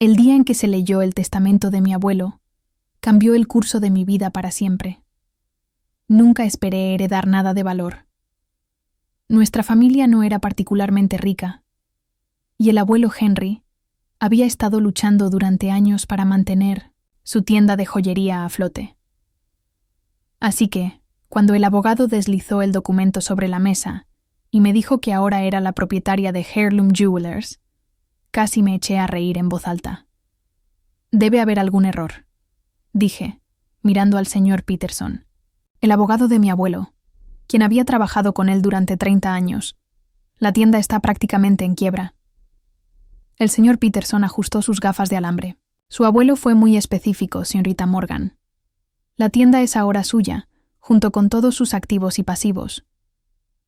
El día en que se leyó el testamento de mi abuelo, cambió el curso de mi vida para siempre. Nunca esperé heredar nada de valor. Nuestra familia no era particularmente rica, y el abuelo Henry había estado luchando durante años para mantener su tienda de joyería a flote. Así que, cuando el abogado deslizó el documento sobre la mesa y me dijo que ahora era la propietaria de Heirloom Jewelers, casi me eché a reír en voz alta. Debe haber algún error, dije, mirando al señor Peterson, el abogado de mi abuelo, quien había trabajado con él durante 30 años. La tienda está prácticamente en quiebra. El señor Peterson ajustó sus gafas de alambre. Su abuelo fue muy específico, señorita Morgan. La tienda es ahora suya, junto con todos sus activos y pasivos.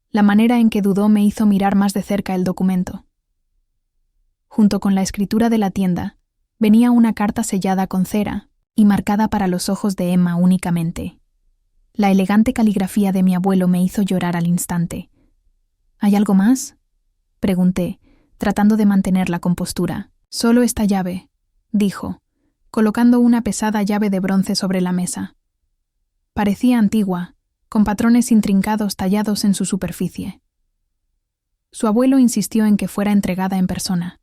La manera en que dudó me hizo mirar más de cerca el documento. Junto con la escritura de la tienda, venía una carta sellada con cera y marcada para los ojos de Emma únicamente. La elegante caligrafía de mi abuelo me hizo llorar al instante. ¿Hay algo más?, pregunté, tratando de mantener la compostura. Solo esta llave, dijo, colocando una pesada llave de bronce sobre la mesa. Parecía antigua, con patrones intrincados tallados en su superficie. Su abuelo insistió en que fuera entregada en persona.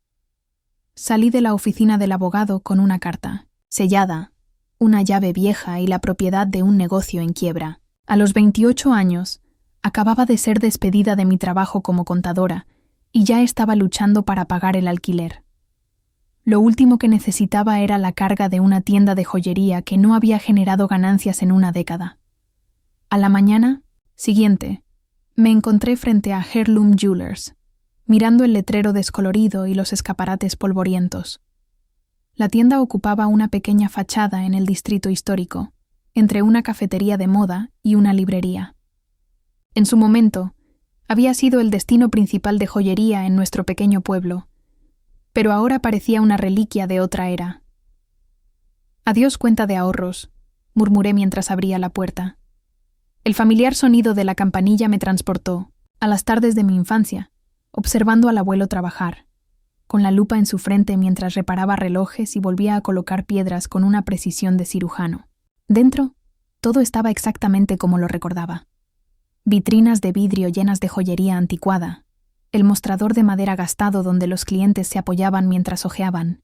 Salí de la oficina del abogado con una carta, sellada, una llave vieja y la propiedad de un negocio en quiebra. A los 28 años, acababa de ser despedida de mi trabajo como contadora y ya estaba luchando para pagar el alquiler. Lo último que necesitaba era la carga de una tienda de joyería que no había generado ganancias en una década. A la mañana siguiente, me encontré frente a Heirloom Jewelers, mirando el letrero descolorido y los escaparates polvorientos. La tienda ocupaba una pequeña fachada en el distrito histórico, entre una cafetería de moda y una librería. En su momento, había sido el destino principal de joyería en nuestro pequeño pueblo, pero ahora parecía una reliquia de otra era. «Adiós, cuenta de ahorros», murmuré mientras abría la puerta. El familiar sonido de la campanilla me transportó a las tardes de mi infancia, observando al abuelo trabajar, con la lupa en su frente mientras reparaba relojes y volvía a colocar piedras con una precisión de cirujano. Dentro, todo estaba exactamente como lo recordaba. Vitrinas de vidrio llenas de joyería anticuada, el mostrador de madera gastado donde los clientes se apoyaban mientras hojeaban,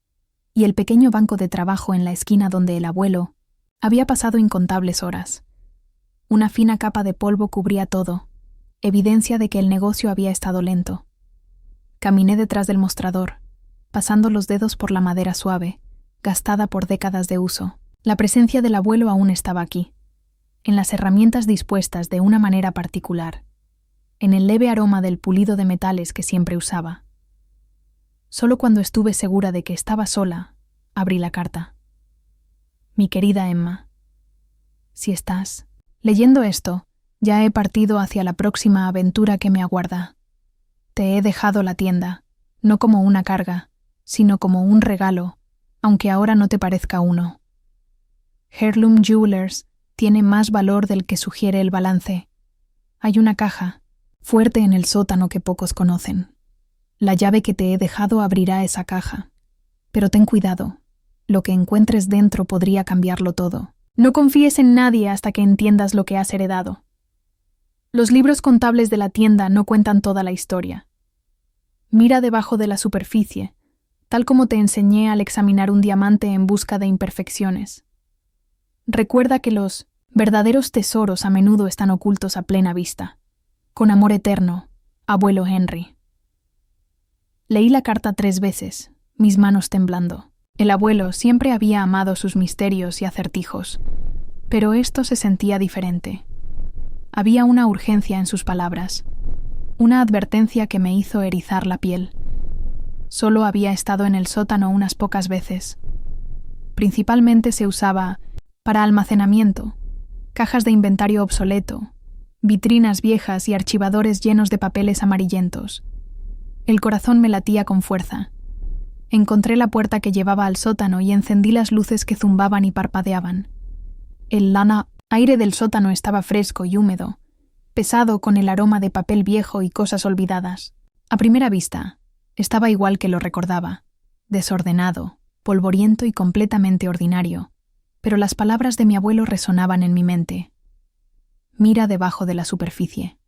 y el pequeño banco de trabajo en la esquina donde el abuelo había pasado incontables horas. Una fina capa de polvo cubría todo, evidencia de que el negocio había estado lento. Caminé detrás del mostrador, pasando los dedos por la madera suave, gastada por décadas de uso. La presencia del abuelo aún estaba aquí, en las herramientas dispuestas de una manera particular, en el leve aroma del pulido de metales que siempre usaba. Solo cuando estuve segura de que estaba sola, abrí la carta. Mi querida Emma, si estás leyendo esto, ya he partido hacia la próxima aventura que me aguarda. Te he dejado la tienda, no como una carga, sino como un regalo, aunque ahora no te parezca uno. Heirloom Jewelers tiene más valor del que sugiere el balance. Hay una caja, fuerte en el sótano que pocos conocen. La llave que te he dejado abrirá esa caja. Pero ten cuidado, lo que encuentres dentro podría cambiarlo todo. No confíes en nadie hasta que entiendas lo que has heredado. Los libros contables de la tienda no cuentan toda la historia. Mira debajo de la superficie, tal como te enseñé al examinar un diamante en busca de imperfecciones. Recuerda que los verdaderos tesoros a menudo están ocultos a plena vista. Con amor eterno, abuelo Henry. Leí la carta 3 veces, mis manos temblando. El abuelo siempre había amado sus misterios y acertijos, pero esto se sentía diferente. Había una urgencia en sus palabras, una advertencia que me hizo erizar la piel. Solo había estado en el sótano unas pocas veces. Principalmente se usaba para almacenamiento, cajas de inventario obsoleto, vitrinas viejas y archivadores llenos de papeles amarillentos. El corazón me latía con fuerza. Encontré la puerta que llevaba al sótano y encendí las luces que zumbaban y parpadeaban. El aire del sótano estaba fresco y húmedo, pesado con el aroma de papel viejo y cosas olvidadas. A primera vista, estaba igual que lo recordaba, desordenado, polvoriento y completamente ordinario, pero las palabras de mi abuelo resonaban en mi mente. Mira debajo de la superficie.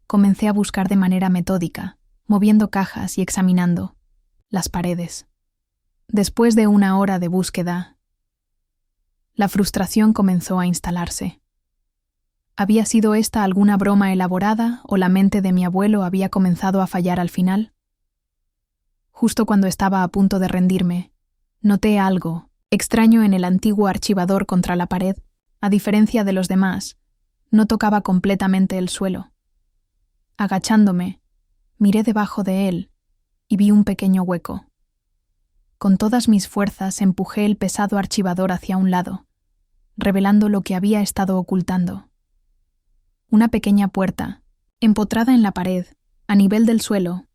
Comencé a buscar de manera metódica, moviendo cajas y examinando las paredes. Después de una hora de búsqueda, la frustración comenzó a instalarse. ¿Había sido esta alguna broma elaborada o la mente de mi abuelo había comenzado a fallar al final? Justo cuando estaba a punto de rendirme, noté algo extraño en el antiguo archivador contra la pared. A diferencia de los demás, no tocaba completamente el suelo. Agachándome, miré debajo de él y vi un pequeño hueco. Con todas mis fuerzas empujé el pesado archivador hacia un lado, revelando lo que había estado ocultando. Una pequeña puerta, empotrada en la pared, a nivel del suelo,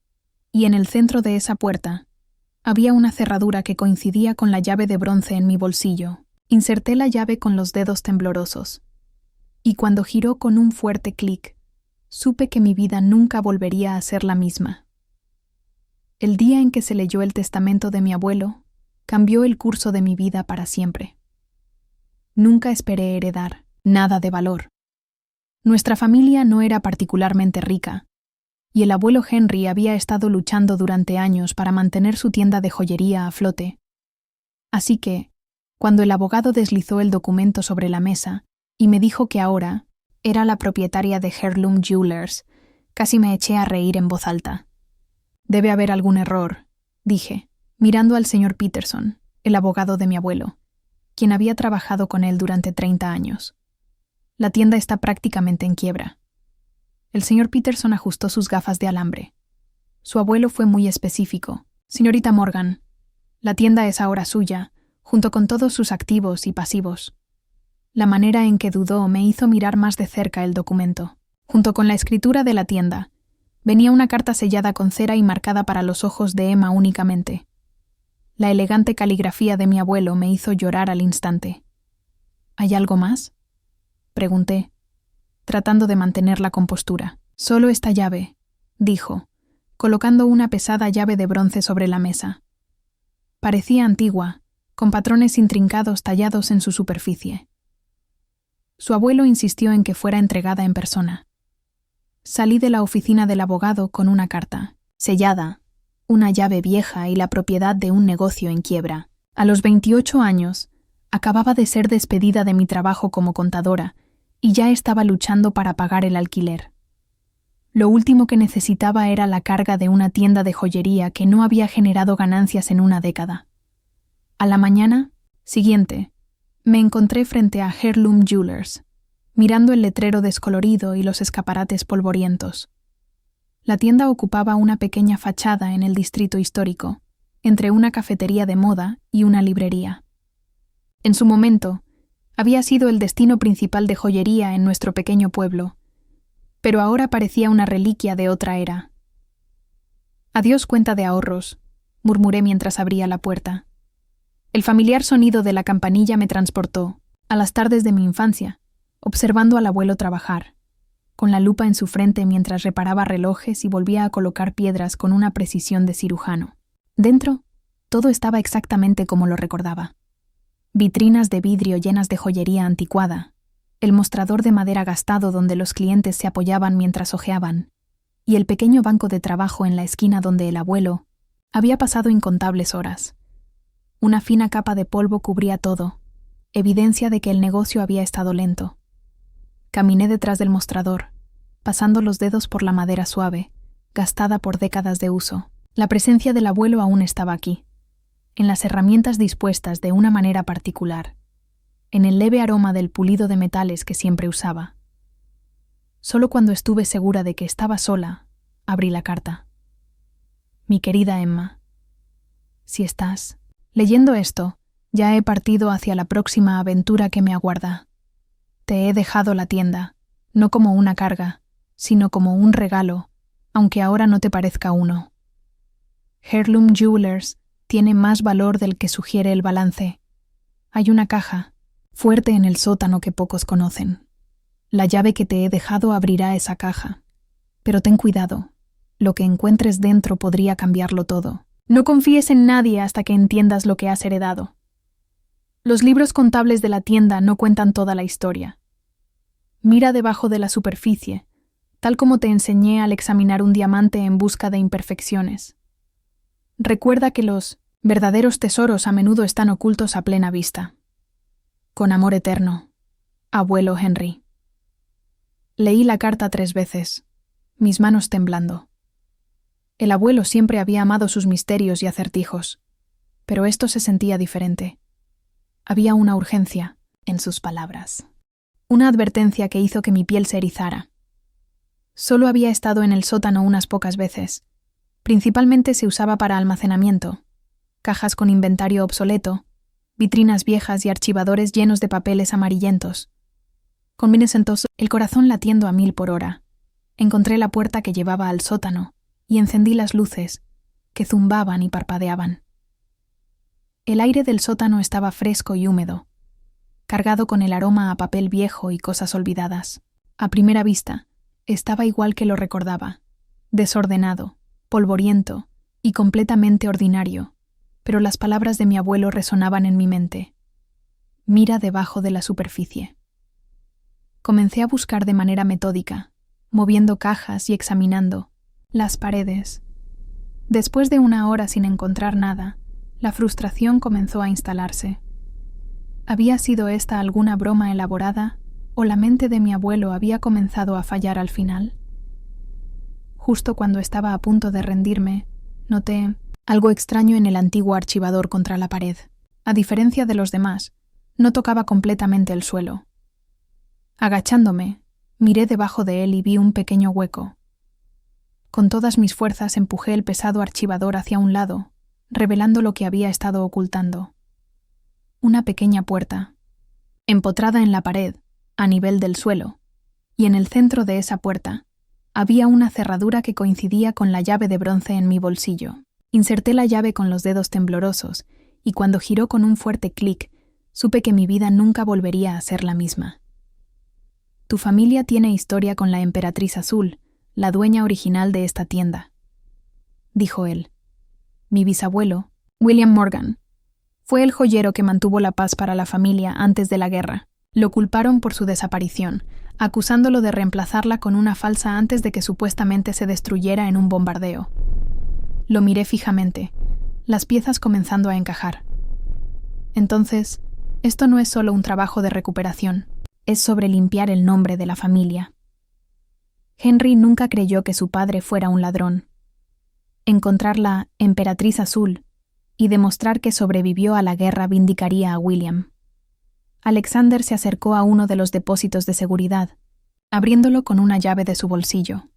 y en el centro de esa puerta había una cerradura que coincidía con la llave de bronce en mi bolsillo. Inserté la llave con los dedos temblorosos, y cuando giró con un fuerte clic, supe que mi vida nunca volvería a ser la misma. El día en que se leyó el testamento de mi abuelo, cambió el curso de mi vida para siempre. Nunca esperé heredar nada de valor. Nuestra familia no era particularmente rica, y el abuelo Henry había estado luchando durante años para mantener su tienda de joyería a flote. Así que, cuando el abogado deslizó el documento sobre la mesa y me dijo que ahora era la propietaria de Heirloom Jewelers, casi me eché a reír en voz alta. Debe haber algún error, dije, mirando al señor Peterson, el abogado de mi abuelo, quien había trabajado con él durante 30 años. La tienda está prácticamente en quiebra. El señor Peterson ajustó sus gafas de alambre. Su abuelo fue muy específico. Señorita Morgan, la tienda es ahora suya, junto con todos sus activos y pasivos. La manera en que dudó me hizo mirar más de cerca el documento. Junto con la escritura de la tienda, venía una carta sellada con cera y marcada para los ojos de Emma únicamente. La elegante caligrafía de mi abuelo me hizo llorar al instante. ¿Hay algo más?, pregunté, tratando de mantener la compostura. Solo esta llave, dijo, colocando una pesada llave de bronce sobre la mesa. Parecía antigua, con patrones intrincados tallados en su superficie. Su abuelo insistió en que fuera entregada en persona. Salí de la oficina del abogado con una carta, sellada, una llave vieja y la propiedad de un negocio en quiebra. A los 28 años, acababa de ser despedida de mi trabajo como contadora y ya estaba luchando para pagar el alquiler. Lo último que necesitaba era la carga de una tienda de joyería que no había generado ganancias en una década. A la mañana siguiente, me encontré frente a Heirloom Jewelers, mirando el letrero descolorido y los escaparates polvorientos. La tienda ocupaba una pequeña fachada en el distrito histórico, entre una cafetería de moda y una librería. En su momento, había sido el destino principal de joyería en nuestro pequeño pueblo, pero ahora parecía una reliquia de otra era. «Adiós, cuenta de ahorros», murmuré mientras abría la puerta. El familiar sonido de la campanilla me transportó a las tardes de mi infancia, observando al abuelo trabajar, con la lupa en su frente mientras reparaba relojes y volvía a colocar piedras con una precisión de cirujano. Dentro, todo estaba exactamente como lo recordaba. Vitrinas de vidrio llenas de joyería anticuada, el mostrador de madera gastado donde los clientes se apoyaban mientras hojeaban, y el pequeño banco de trabajo en la esquina donde el abuelo había pasado incontables horas. Una fina capa de polvo cubría todo, evidencia de que el negocio había estado lento. Caminé detrás del mostrador, pasando los dedos por la madera suave, gastada por décadas de uso. La presencia del abuelo aún estaba aquí, en las herramientas dispuestas de una manera particular, en el leve aroma del pulido de metales que siempre usaba. Solo cuando estuve segura de que estaba sola, abrí la carta. Mi querida Emma, si estás leyendo esto, ya he partido hacia la próxima aventura que me aguarda. Te he dejado la tienda, no como una carga, sino como un regalo, aunque ahora no te parezca uno. Heirloom Jewelers tiene más valor del que sugiere el balance. Hay una caja, fuerte en el sótano que pocos conocen. La llave que te he dejado abrirá esa caja. Pero ten cuidado, lo que encuentres dentro podría cambiarlo todo. No confíes en nadie hasta que entiendas lo que has heredado. Los libros contables de la tienda no cuentan toda la historia. Mira debajo de la superficie, tal como te enseñé al examinar un diamante en busca de imperfecciones. Recuerda que los verdaderos tesoros a menudo están ocultos a plena vista. Con amor eterno, abuelo Henry. Leí la carta 3 veces, mis manos temblando. El abuelo siempre había amado sus misterios y acertijos, pero esto se sentía diferente. Había una urgencia en sus palabras. Una advertencia que hizo que mi piel se erizara. Solo había estado en el sótano unas pocas veces. Principalmente se usaba para almacenamiento, cajas con inventario obsoleto, vitrinas viejas y archivadores llenos de papeles amarillentos. Con mi sentoso, el corazón latiendo a 1000 por hora, encontré la puerta que llevaba al sótano y encendí las luces, que zumbaban y parpadeaban. El aire del sótano estaba fresco y húmedo, cargado con el aroma a papel viejo y cosas olvidadas. A primera vista, estaba igual que lo recordaba, desordenado, polvoriento y completamente ordinario, pero las palabras de mi abuelo resonaban en mi mente. Mira debajo de la superficie. Comencé a buscar de manera metódica, moviendo cajas y examinando las paredes. Después de 1 hora sin encontrar nada, la frustración comenzó a instalarse. ¿Había sido esta alguna broma elaborada o la mente de mi abuelo había comenzado a fallar al final? Justo cuando estaba a punto de rendirme, noté algo extraño en el antiguo archivador contra la pared. A diferencia de los demás, no tocaba completamente el suelo. Agachándome, miré debajo de él y vi un pequeño hueco. Con todas mis fuerzas empujé el pesado archivador hacia un lado, revelando lo que había estado ocultando. Una pequeña puerta, empotrada en la pared, a nivel del suelo, y en el centro de esa puerta había una cerradura que coincidía con la llave de bronce en mi bolsillo. Inserté la llave con los dedos temblorosos, y cuando giró con un fuerte clic, supe que mi vida nunca volvería a ser la misma. Tu familia tiene historia con la Emperatriz Azul, la dueña original de esta tienda, dijo él. Mi bisabuelo, William Morgan, fue el joyero que mantuvo la paz para la familia antes de la guerra. Lo culparon por su desaparición, acusándolo de reemplazarla con una falsa antes de que supuestamente se destruyera en un bombardeo. Lo miré fijamente, las piezas comenzando a encajar. Entonces, esto no es solo un trabajo de recuperación, es sobre limpiar el nombre de la familia. Henry nunca creyó que su padre fuera un ladrón. Encontrar la Emperatriz Azul y demostrar que sobrevivió a la guerra vindicaría a William. Alexander se acercó a uno de los depósitos de seguridad, abriéndolo con una llave de su bolsillo.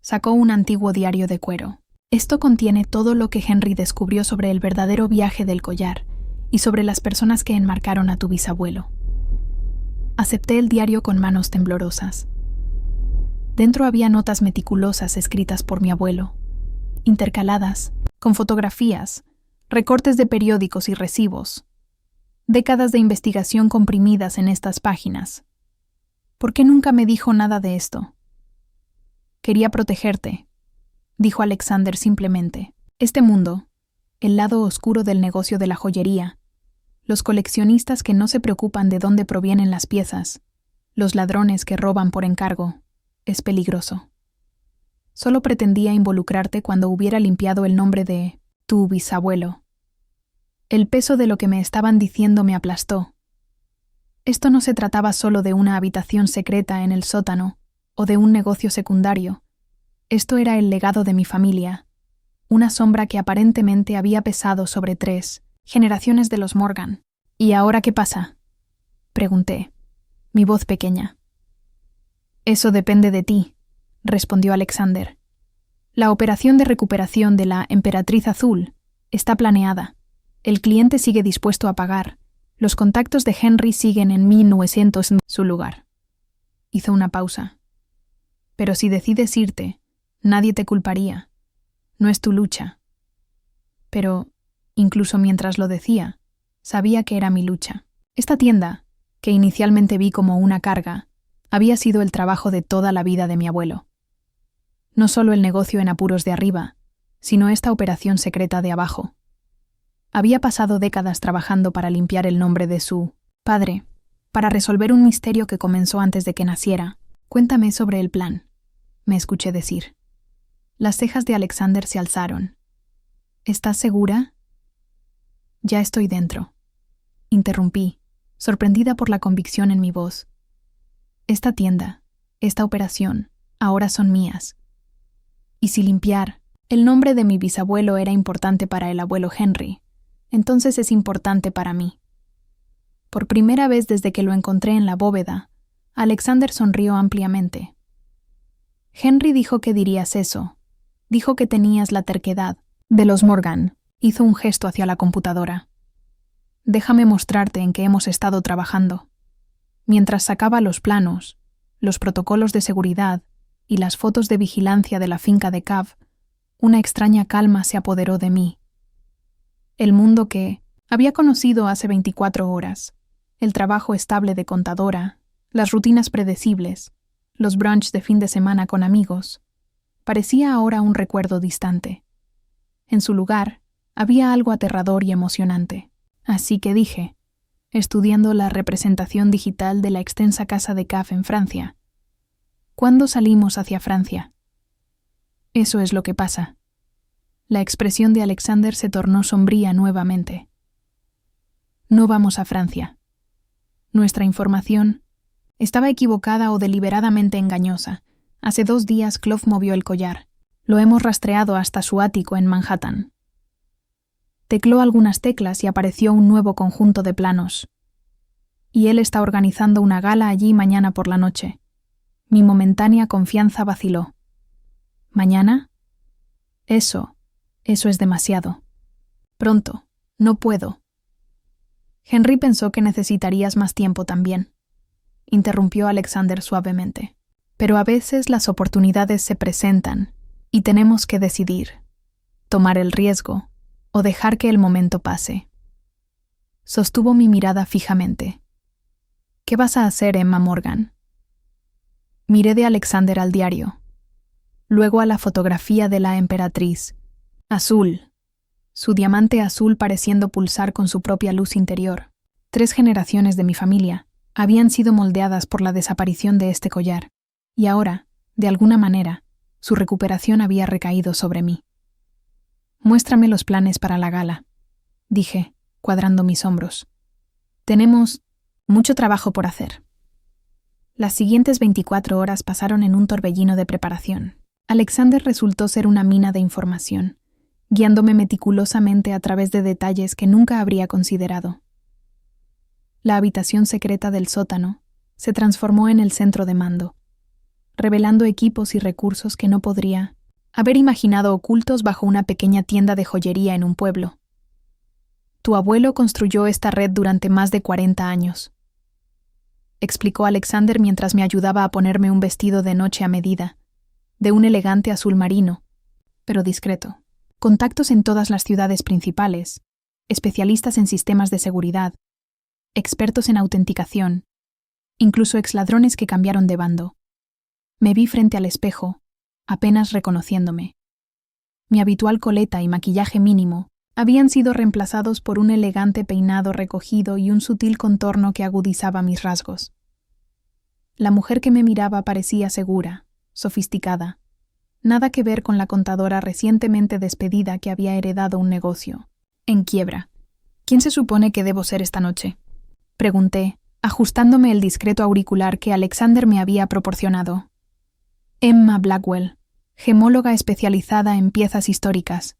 Sacó un antiguo diario de cuero. Esto contiene todo lo que Henry descubrió sobre el verdadero viaje del collar y sobre las personas que enmarcaron a tu bisabuelo. Acepté el diario con manos temblorosas. Dentro había notas meticulosas escritas por mi abuelo, intercaladas, con fotografías, recortes de periódicos y recibos. Décadas de investigación comprimidas en estas páginas. ¿Por qué nunca me dijo nada de esto? Quería protegerte, dijo Alexander simplemente. Este mundo, el lado oscuro del negocio de la joyería, los coleccionistas que no se preocupan de dónde provienen las piezas, los ladrones que roban por encargo, es peligroso. Solo pretendía involucrarte cuando hubiera limpiado el nombre de tu bisabuelo. El peso de lo que me estaban diciendo me aplastó. Esto no se trataba solo de una habitación secreta en el sótano o de un negocio secundario. Esto era el legado de mi familia, una sombra que aparentemente había pesado sobre 3 generaciones de los Morgan. ¿Y ahora qué pasa?, pregunté, mi voz pequeña. Eso depende de ti, respondió Alexander. La operación de recuperación de la Emperatriz Azul está planeada. El cliente sigue dispuesto a pagar. Los contactos de Henry siguen en 1900 en su lugar. Hizo una pausa. Pero si decides irte, nadie te culparía. No es tu lucha. Pero, incluso mientras lo decía, sabía que era mi lucha. Esta tienda, que inicialmente vi como una carga, había sido el trabajo de toda la vida de mi abuelo. No solo el negocio en apuros de arriba, sino esta operación secreta de abajo. Había pasado décadas trabajando para limpiar el nombre de su padre, para resolver un misterio que comenzó antes de que naciera. Cuéntame sobre el plan, me escuché decir. Las cejas de Alexander se alzaron. ¿Estás segura? Ya estoy dentro. Interrumpí, sorprendida por la convicción en mi voz. Esta tienda, esta operación, ahora son mías. Y si limpiar el nombre de mi bisabuelo era importante para el abuelo Henry, entonces es importante para mí. Por primera vez desde que lo encontré en la bóveda, Alexander sonrió ampliamente. Henry dijo que dirías eso. Dijo que tenías la terquedad de los Morgan. Hizo un gesto hacia la computadora. Déjame mostrarte en qué hemos estado trabajando. Mientras sacaba los planos, los protocolos de seguridad y las fotos de vigilancia de la finca de Cav, una extraña calma se apoderó de mí. El mundo que había conocido hace 24 horas, el trabajo estable de contadora, las rutinas predecibles, los brunch de fin de semana con amigos, parecía ahora un recuerdo distante. En su lugar, había algo aterrador y emocionante. Así que dije, estudiando la representación digital de la extensa casa de Cav en Francia, ¿cuándo salimos hacia Francia? Eso es lo que pasa. La expresión de Alexander se tornó sombría nuevamente. No vamos a Francia. Nuestra información estaba equivocada o deliberadamente engañosa. Hace 2 días Clove movió el collar. Lo hemos rastreado hasta su ático en Manhattan. Tecló algunas teclas y apareció un nuevo conjunto de planos. Y él está organizando una gala allí mañana por la noche. Mi momentánea confianza vaciló. ¿Mañana? Eso es demasiado. Pronto, no puedo. Henry pensó que necesitarías más tiempo también. Interrumpió Alexander suavemente. Pero a veces las oportunidades se presentan y tenemos que decidir, tomar el riesgo o dejar que el momento pase. Sostuvo mi mirada fijamente. ¿Qué vas a hacer, Emma Morgan? Miré de Alexander al diario, luego a la fotografía de la emperatriz, azul, su diamante azul pareciendo pulsar con su propia luz interior. 3 generaciones de mi familia habían sido moldeadas por la desaparición de este collar, y ahora, de alguna manera, su recuperación había recaído sobre mí. Muéstrame los planes para la gala, dije, cuadrando mis hombros. Tenemos mucho trabajo por hacer. Las siguientes 24 horas pasaron en un torbellino de preparación. Alexander resultó ser una mina de información, guiándome meticulosamente a través de detalles que nunca habría considerado. La habitación secreta del sótano se transformó en el centro de mando, revelando equipos y recursos que no podría haber imaginado ocultos bajo una pequeña tienda de joyería en un pueblo. Tu abuelo construyó esta red durante más de 40 años, explicó Alexander mientras me ayudaba a ponerme un vestido de noche a medida, de un elegante azul marino, pero discreto. Contactos en todas las ciudades principales, especialistas en sistemas de seguridad, expertos en autenticación, incluso exladrones que cambiaron de bando. Me vi frente al espejo, apenas reconociéndome. Mi habitual coleta y maquillaje mínimo habían sido reemplazados por un elegante peinado recogido y un sutil contorno que agudizaba mis rasgos. La mujer que me miraba parecía segura, sofisticada. Nada que ver con la contadora recientemente despedida que había heredado un negocio en quiebra. ¿Quién se supone que debo ser esta noche?, pregunté, ajustándome el discreto auricular que Alexander me había proporcionado. Emma Blackwell, gemóloga especializada en piezas históricas,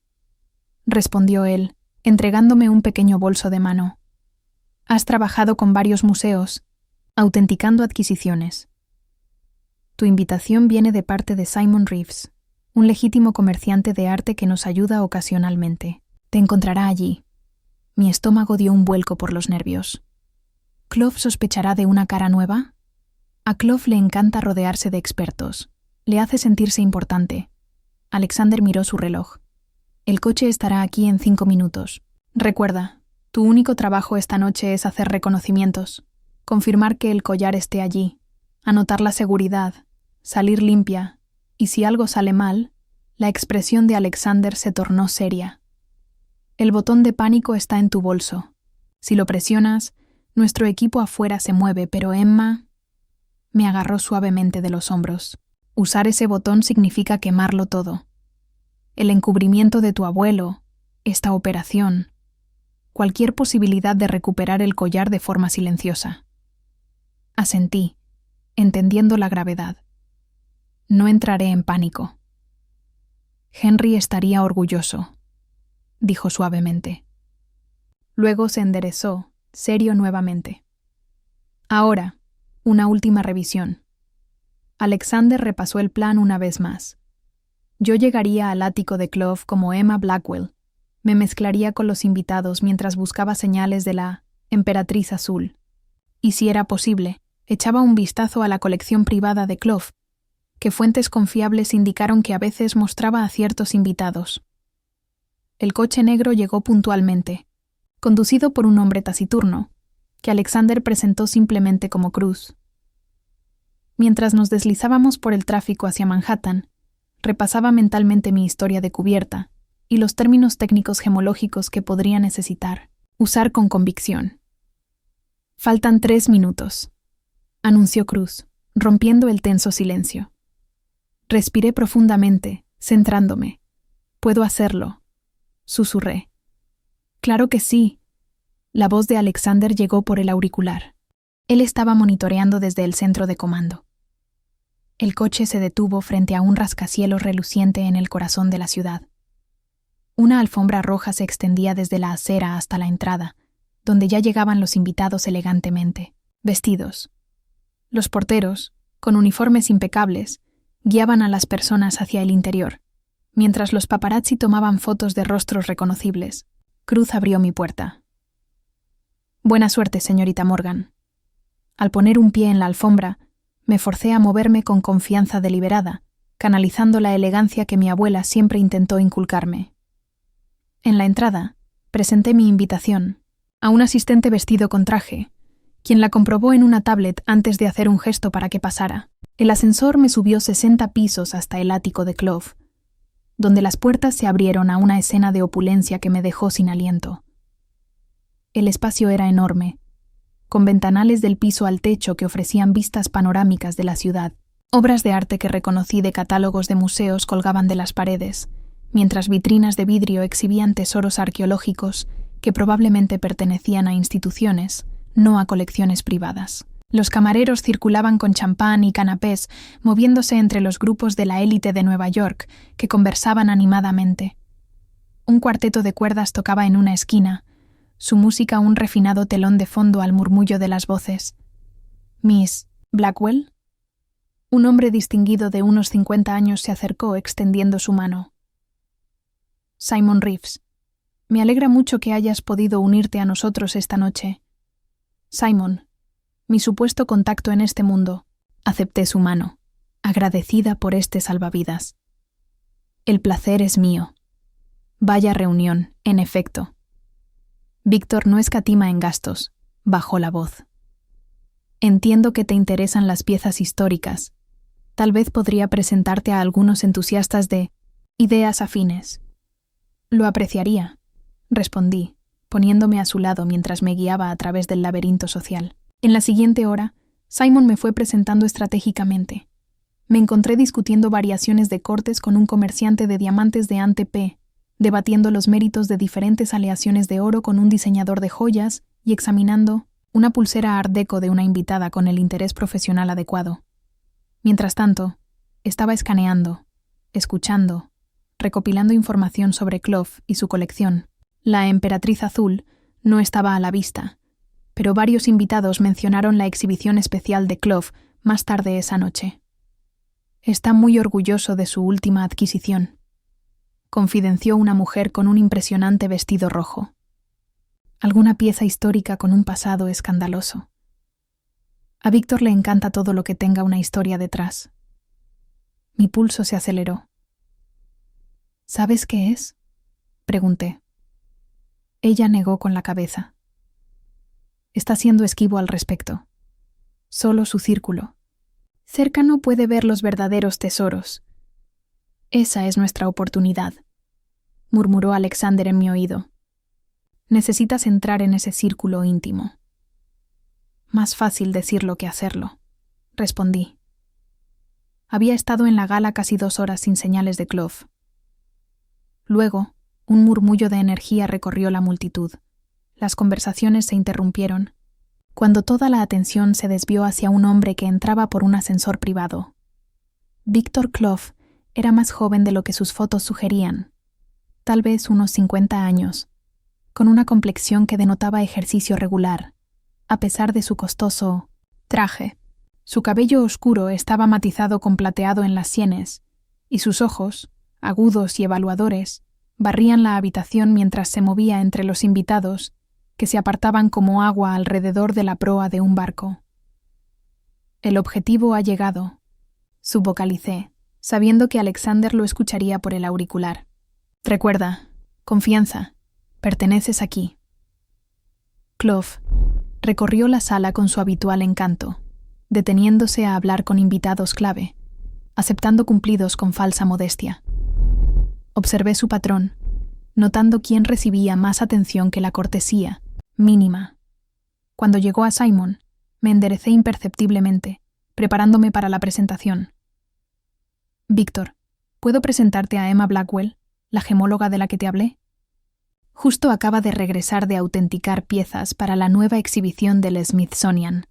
respondió él, entregándome un pequeño bolso de mano. Has trabajado con varios museos, autenticando adquisiciones. Tu invitación viene de parte de Simon Reeves, un legítimo comerciante de arte que nos ayuda ocasionalmente. Te encontrará allí. Mi estómago dio un vuelco por los nervios. ¿Clove sospechará de una cara nueva? A Clove le encanta rodearse de expertos. Le hace sentirse importante. Alexander miró su reloj. El coche estará aquí en 5 minutos. Recuerda, tu único trabajo esta noche es hacer reconocimientos, confirmar que el collar esté allí, anotar la seguridad, salir limpia, y si algo sale mal, La expresión de Alexander se tornó seria. El botón de pánico está en tu bolso. Si lo presionas, nuestro equipo afuera se mueve, pero Emma me agarró suavemente de los hombros. Usar ese botón significa quemarlo todo. El encubrimiento de tu abuelo, esta operación, cualquier posibilidad de recuperar el collar de forma silenciosa. Asentí, entendiendo la gravedad. No entraré en pánico. Henry estaría orgulloso, dijo suavemente. Luego se enderezó, serio nuevamente. Ahora, una última revisión. Alexander repasó el plan una vez más. Yo llegaría al ático de Clove como Emma Blackwell. Me mezclaría con los invitados mientras buscaba señales de la Emperatriz Azul. Y si era posible, echaba un vistazo a la colección privada de Clove, que fuentes confiables indicaron que a veces mostraba a ciertos invitados. El coche negro llegó puntualmente, conducido por un hombre taciturno, que Alexander presentó simplemente como Cruz. Mientras nos deslizábamos por el tráfico hacia Manhattan, repasaba mentalmente mi historia de cubierta y los términos técnicos gemológicos que podría necesitar usar con convicción. «Faltan 3 minutos», anunció Cruz, rompiendo el tenso silencio. Respiré profundamente, centrándome. «Puedo hacerlo», susurré. «Claro que sí». La voz de Alexander llegó por el auricular. Él estaba monitoreando desde el centro de comando. El coche se detuvo frente a un rascacielos reluciente en el corazón de la ciudad. Una alfombra roja se extendía desde la acera hasta la entrada, donde ya llegaban los invitados elegantemente, vestidos. Los porteros, con uniformes impecables, guiaban a las personas hacia el interior, mientras los paparazzi tomaban fotos de rostros reconocibles. Cruz abrió mi puerta. «Buena suerte, señorita Morgan». Al poner un pie en la alfombra, me forcé a moverme con confianza deliberada, canalizando la elegancia que mi abuela siempre intentó inculcarme. En la entrada, presenté mi invitación a un asistente vestido con traje, quien la comprobó en una tablet antes de hacer un gesto para que pasara. El ascensor me subió 60 pisos hasta el ático de Clove, donde las puertas se abrieron a una escena de opulencia que me dejó sin aliento. El espacio era enorme, con ventanales del piso al techo que ofrecían vistas panorámicas de la ciudad. Obras de arte que reconocí de catálogos de museos colgaban de las paredes, mientras vitrinas de vidrio exhibían tesoros arqueológicos que probablemente pertenecían a instituciones, no a colecciones privadas. Los camareros circulaban con champán y canapés, moviéndose entre los grupos de la élite de Nueva York, que conversaban animadamente. Un cuarteto de cuerdas tocaba en una esquina, su música un refinado telón de fondo al murmullo de las voces. «¿Miss Blackwell?» Un hombre distinguido de unos 50 años se acercó extendiendo su mano. «Simon Reeves, me alegra mucho que hayas podido unirte a nosotros esta noche. Simon, mi supuesto contacto en este mundo». Acepté su mano, agradecida por este salvavidas. «El placer es mío». Vaya reunión, en efecto. Víctor no escatima en gastos, bajó la voz. Entiendo que te interesan las piezas históricas. Tal vez podría presentarte a algunos entusiastas de ideas afines. Lo apreciaría, respondí, poniéndome a su lado mientras me guiaba a través del laberinto social. En la siguiente hora, Simon me fue presentando estratégicamente. Me encontré discutiendo variaciones de cortes con un comerciante de diamantes de Ante-P, debatiendo los méritos de diferentes aleaciones de oro con un diseñador de joyas y examinando una pulsera art deco de una invitada con el interés profesional adecuado. Mientras tanto, estaba escaneando, escuchando, recopilando información sobre Clove y su colección. La Emperatriz Azul no estaba a la vista, pero varios invitados mencionaron la exhibición especial de Clove más tarde esa noche. Está muy orgulloso de su última adquisición, confidenció una mujer con un impresionante vestido rojo. Alguna pieza histórica con un pasado escandaloso. A Víctor le encanta todo lo que tenga una historia detrás. Mi pulso se aceleró. ¿Sabes qué es?, pregunté. Ella negó con la cabeza. Está siendo esquivo al respecto. Solo su círculo cercano puede ver los verdaderos tesoros. Esa es nuestra oportunidad, murmuró Alexander en mi oído. Necesitas entrar en ese círculo íntimo. Más fácil decirlo que hacerlo, respondí. Había estado en la gala casi 2 horas sin señales de Clove. Luego, un murmullo de energía recorrió la multitud. Las conversaciones se interrumpieron, cuando toda la atención se desvió hacia un hombre que entraba por un ascensor privado. Victor Clove era más joven de lo que sus fotos sugerían, tal vez unos 50 años, con una complexión que denotaba ejercicio regular, a pesar de su costoso traje. Su cabello oscuro estaba matizado con plateado en las sienes, y sus ojos, agudos y evaluadores, barrían la habitación mientras se movía entre los invitados, que se apartaban como agua alrededor de la proa de un barco. El objetivo ha llegado, subvocalicé, sabiendo que Alexander lo escucharía por el auricular. Recuerda, confianza, perteneces aquí. Clove recorrió la sala con su habitual encanto, deteniéndose a hablar con invitados clave, aceptando cumplidos con falsa modestia. Observé su patrón, notando quién recibía más atención que la cortesía, mínima. Cuando llegó a Simon, me enderecé imperceptiblemente, preparándome para la presentación. Víctor, ¿puedo presentarte a Emma Blackwell, la gemóloga de la que te hablé? Justo acaba de regresar de autenticar piezas para la nueva exhibición del Smithsonian.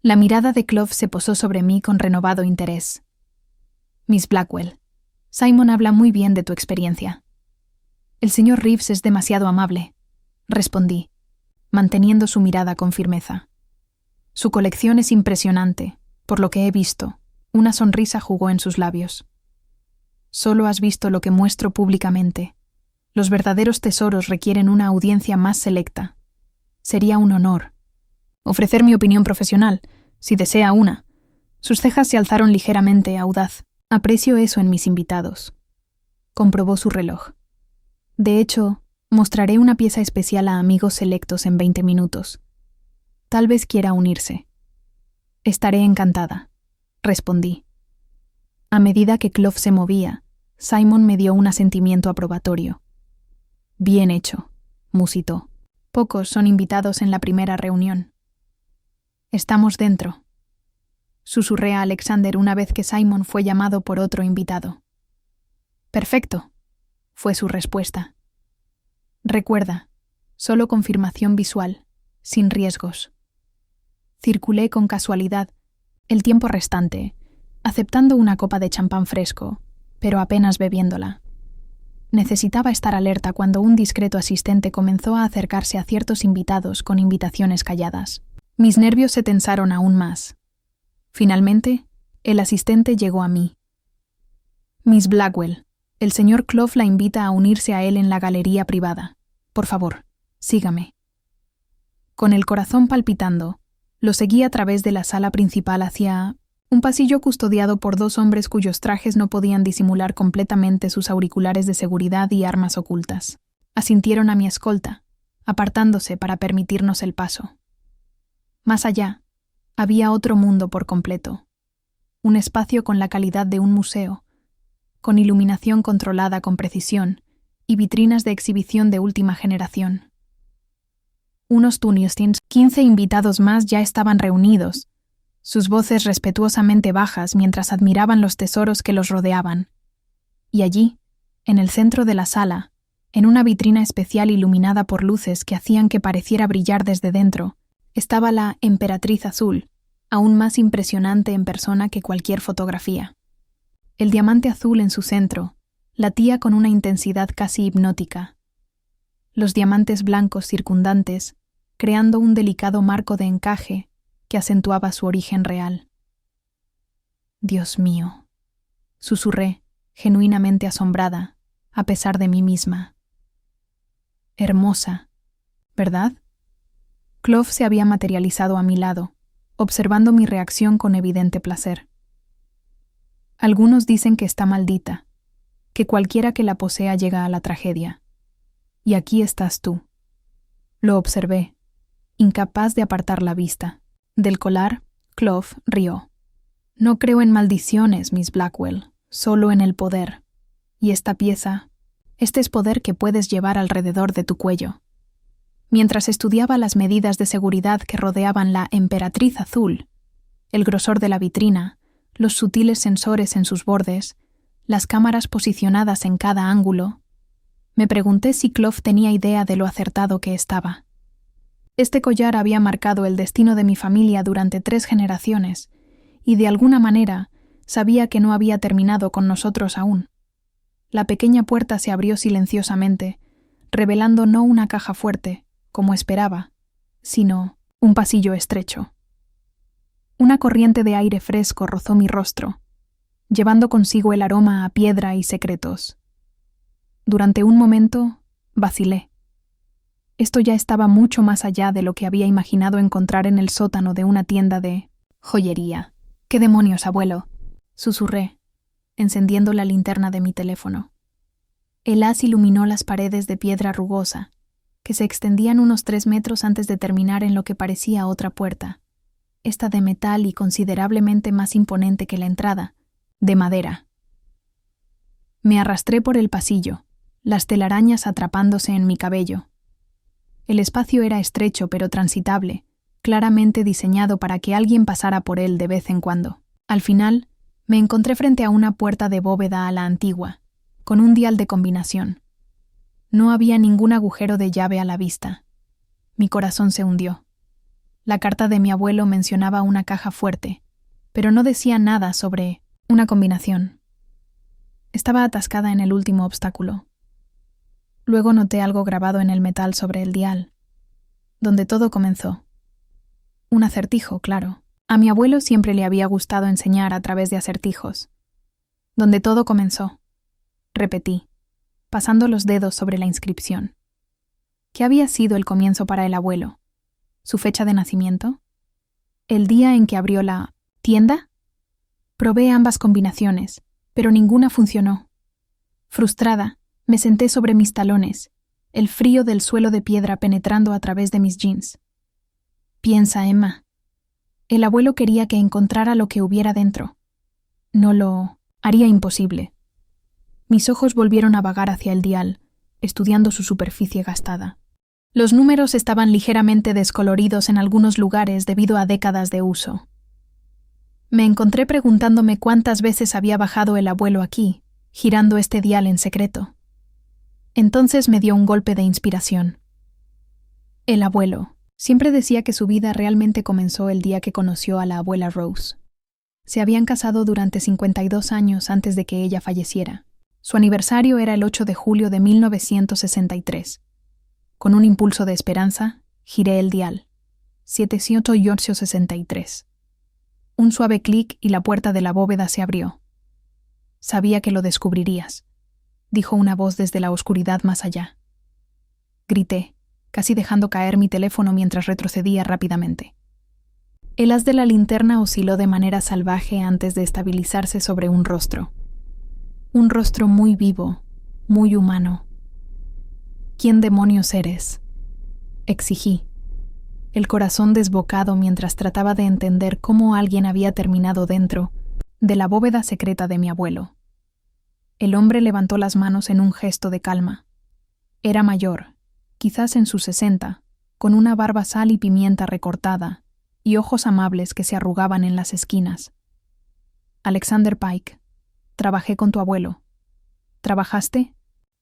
La mirada de Clove se posó sobre mí con renovado interés. Miss Blackwell, Simon habla muy bien de tu experiencia. El señor Reeves es demasiado amable, respondí, manteniendo su mirada con firmeza. Su colección es impresionante, por lo que he visto. Una sonrisa jugó en sus labios. Solo has visto lo que muestro públicamente. Los verdaderos tesoros requieren una audiencia más selecta. Sería un honor ofrecer mi opinión profesional, si desea una. Sus cejas se alzaron ligeramente, audaz. Aprecio eso en mis invitados. Comprobó su reloj. De hecho, mostraré una pieza especial a amigos selectos en 20 minutos. Tal vez quiera unirse. Estaré encantada, respondí. A medida que Clove se movía, Simon me dio un asentimiento aprobatorio. Bien hecho, musitó. Pocos son invitados en la primera reunión. Estamos dentro, susurré a Alexander una vez que Simon fue llamado por otro invitado. Perfecto, fue su respuesta. Recuerda, solo confirmación visual, sin riesgos. Circulé con casualidad el tiempo restante, aceptando una copa de champán fresco, pero apenas bebiéndola. Necesitaba estar alerta cuando un discreto asistente comenzó a acercarse a ciertos invitados con invitaciones calladas. Mis nervios se tensaron aún más. Finalmente, el asistente llegó a mí. Miss Blackwell, el señor Clove la invita a unirse a él en la galería privada. Por favor, sígame. Con el corazón palpitando, lo seguí a través de la sala principal hacia un pasillo custodiado por 2 hombres cuyos trajes no podían disimular completamente sus auriculares de seguridad y armas ocultas. Asintieron a mi escolta, apartándose para permitirnos el paso. Más allá, había otro mundo por completo. Un espacio con la calidad de un museo, con iluminación controlada con precisión y vitrinas de exhibición de última generación. Unos Tunistins, 15 invitados más ya estaban reunidos, sus voces respetuosamente bajas mientras admiraban los tesoros que los rodeaban. Y allí, en el centro de la sala, en una vitrina especial iluminada por luces que hacían que pareciera brillar desde dentro, estaba la emperatriz azul, aún más impresionante en persona que cualquier fotografía. El diamante azul en su centro latía con una intensidad casi hipnótica. Los diamantes blancos circundantes, creando un delicado marco de encaje que acentuaba su origen real. Dios mío, susurré, genuinamente asombrada, a pesar de mí misma. Hermosa, ¿verdad? Clove se había materializado a mi lado, observando mi reacción con evidente placer. Algunos dicen que está maldita, que cualquiera que la posea llega a la tragedia. Y aquí estás tú. Lo observé, incapaz de apartar la vista. Del collar, Clove rió. No creo en maldiciones, Miss Blackwell, solo en el poder. Y esta pieza, este es poder que puedes llevar alrededor de tu cuello. Mientras estudiaba las medidas de seguridad que rodeaban la Emperatriz Azul, el grosor de la vitrina, los sutiles sensores en sus bordes, las cámaras posicionadas en cada ángulo, me pregunté si Clove tenía idea de lo acertado que estaba. Este collar había marcado el destino de mi familia durante 3 generaciones, y de alguna manera sabía que no había terminado con nosotros aún. La pequeña puerta se abrió silenciosamente, revelando no una caja fuerte, como esperaba, sino un pasillo estrecho. Una corriente de aire fresco rozó mi rostro, llevando consigo el aroma a piedra y secretos. Durante un momento, vacilé. Esto ya estaba mucho más allá de lo que había imaginado encontrar en el sótano de una tienda de joyería. «¿Qué demonios, abuelo?», susurré, encendiendo la linterna de mi teléfono. El haz iluminó las paredes de piedra rugosa, que se extendían unos 3 metros antes de terminar en lo que parecía otra puerta, esta de metal y considerablemente más imponente que la entrada, de madera. Me arrastré por el pasillo, las telarañas atrapándose en mi cabello. El espacio era estrecho pero transitable, claramente diseñado para que alguien pasara por él de vez en cuando. Al final, me encontré frente a una puerta de bóveda a la antigua, con un dial de combinación. No había ningún agujero de llave a la vista. Mi corazón se hundió. La carta de mi abuelo mencionaba una caja fuerte, pero no decía nada sobre una combinación. Estaba atascada en el último obstáculo. Luego noté algo grabado en el metal sobre el dial, donde todo comenzó. Un acertijo, claro. A mi abuelo siempre le había gustado enseñar a través de acertijos. Donde todo comenzó. Repetí, pasando los dedos sobre la inscripción. ¿Qué había sido el comienzo para el abuelo? ¿Su fecha de nacimiento? ¿El día en que abrió la tienda? Probé ambas combinaciones, pero ninguna funcionó. Frustrada, me senté sobre mis talones, el frío del suelo de piedra penetrando a través de mis jeans. Piensa, Emma. El abuelo quería que encontrara lo que hubiera dentro. No lo haría imposible. Mis ojos volvieron a vagar hacia el dial, estudiando su superficie gastada. Los números estaban ligeramente descoloridos en algunos lugares debido a décadas de uso. Me encontré preguntándome cuántas veces había bajado el abuelo aquí, girando este dial en secreto. Entonces me dio un golpe de inspiración. El abuelo siempre decía que su vida realmente comenzó el día que conoció a la abuela Rose. Se habían casado durante 52 años antes de que ella falleciera. Su aniversario era el 8 de julio de 1963. Con un impulso de esperanza, giré el dial. 763. Un suave clic y la puerta de la bóveda se abrió. «Sabía que lo descubrirías», dijo una voz desde la oscuridad más allá. Grité, casi dejando caer mi teléfono mientras retrocedía rápidamente. El haz de la linterna osciló de manera salvaje antes de estabilizarse sobre un rostro. Un rostro muy vivo, muy humano. «¿Quién demonios eres?», exigí, el corazón desbocado mientras trataba de entender cómo alguien había terminado dentro de la bóveda secreta de mi abuelo. El hombre levantó las manos en un gesto de calma. Era mayor, quizás en sus 60, con una barba sal y pimienta recortada y ojos amables que se arrugaban en las esquinas. «Alexander Pike, trabajé con tu abuelo». «¿Trabajaste?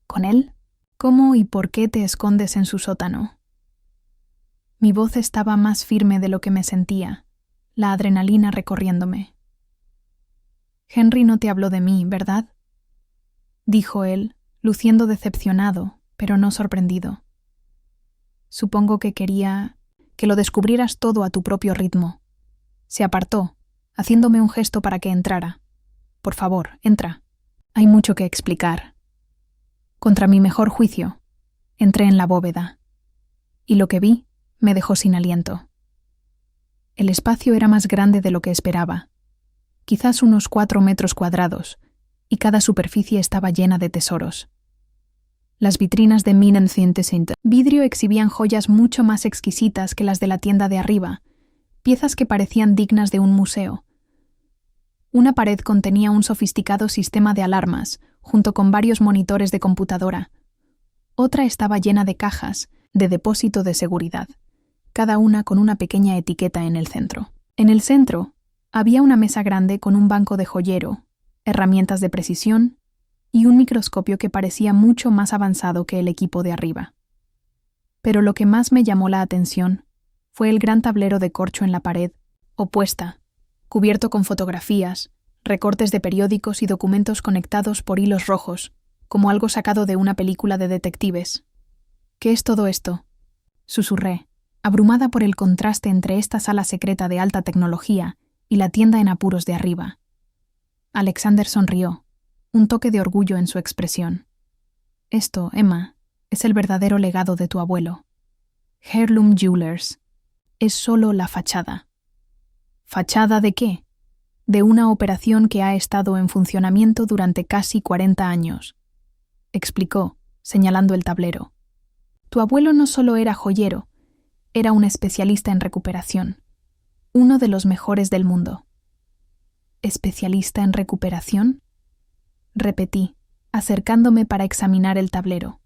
¿Con él? ¿Cómo y por qué te escondes en su sótano?» Mi voz estaba más firme de lo que me sentía, la adrenalina recorriéndome. «Henry no te habló de mí, ¿verdad?», dijo él, luciendo decepcionado, pero no sorprendido. «Supongo que quería que lo descubrieras todo a tu propio ritmo». Se apartó, haciéndome un gesto para que entrara. «Por favor, entra. Hay mucho que explicar». Contra mi mejor juicio, entré en la bóveda. Y lo que vi me dejó sin aliento. El espacio era más grande de lo que esperaba, quizás unos 4 metros cuadrados, y cada superficie estaba llena de tesoros. Las vitrinas de Minenzientesint vidrio exhibían joyas mucho más exquisitas que las de la tienda de arriba, piezas que parecían dignas de un museo. Una pared contenía un sofisticado sistema de alarmas, junto con varios monitores de computadora. Otra estaba llena de cajas de depósito de seguridad, cada una con una pequeña etiqueta en el centro. En el centro había una mesa grande con un banco de joyero, herramientas de precisión y un microscopio que parecía mucho más avanzado que el equipo de arriba. Pero lo que más me llamó la atención fue el gran tablero de corcho en la pared opuesta, cubierto con fotografías, recortes de periódicos y documentos conectados por hilos rojos, como algo sacado de una película de detectives. ¿Qué es todo esto?, susurré, abrumada por el contraste entre esta sala secreta de alta tecnología y la tienda en apuros de arriba. Alexander sonrió, un toque de orgullo en su expresión. Esto, Emma, es el verdadero legado de tu abuelo. Heirloom Jewelers es solo la fachada. ¿Fachada de qué? De una operación que ha estado en funcionamiento durante casi 40 años, explicó, señalando el tablero. Tu abuelo no solo era joyero, era un especialista en recuperación, uno de los mejores del mundo. ¿Especialista en recuperación?, repetí, acercándome para examinar el tablero.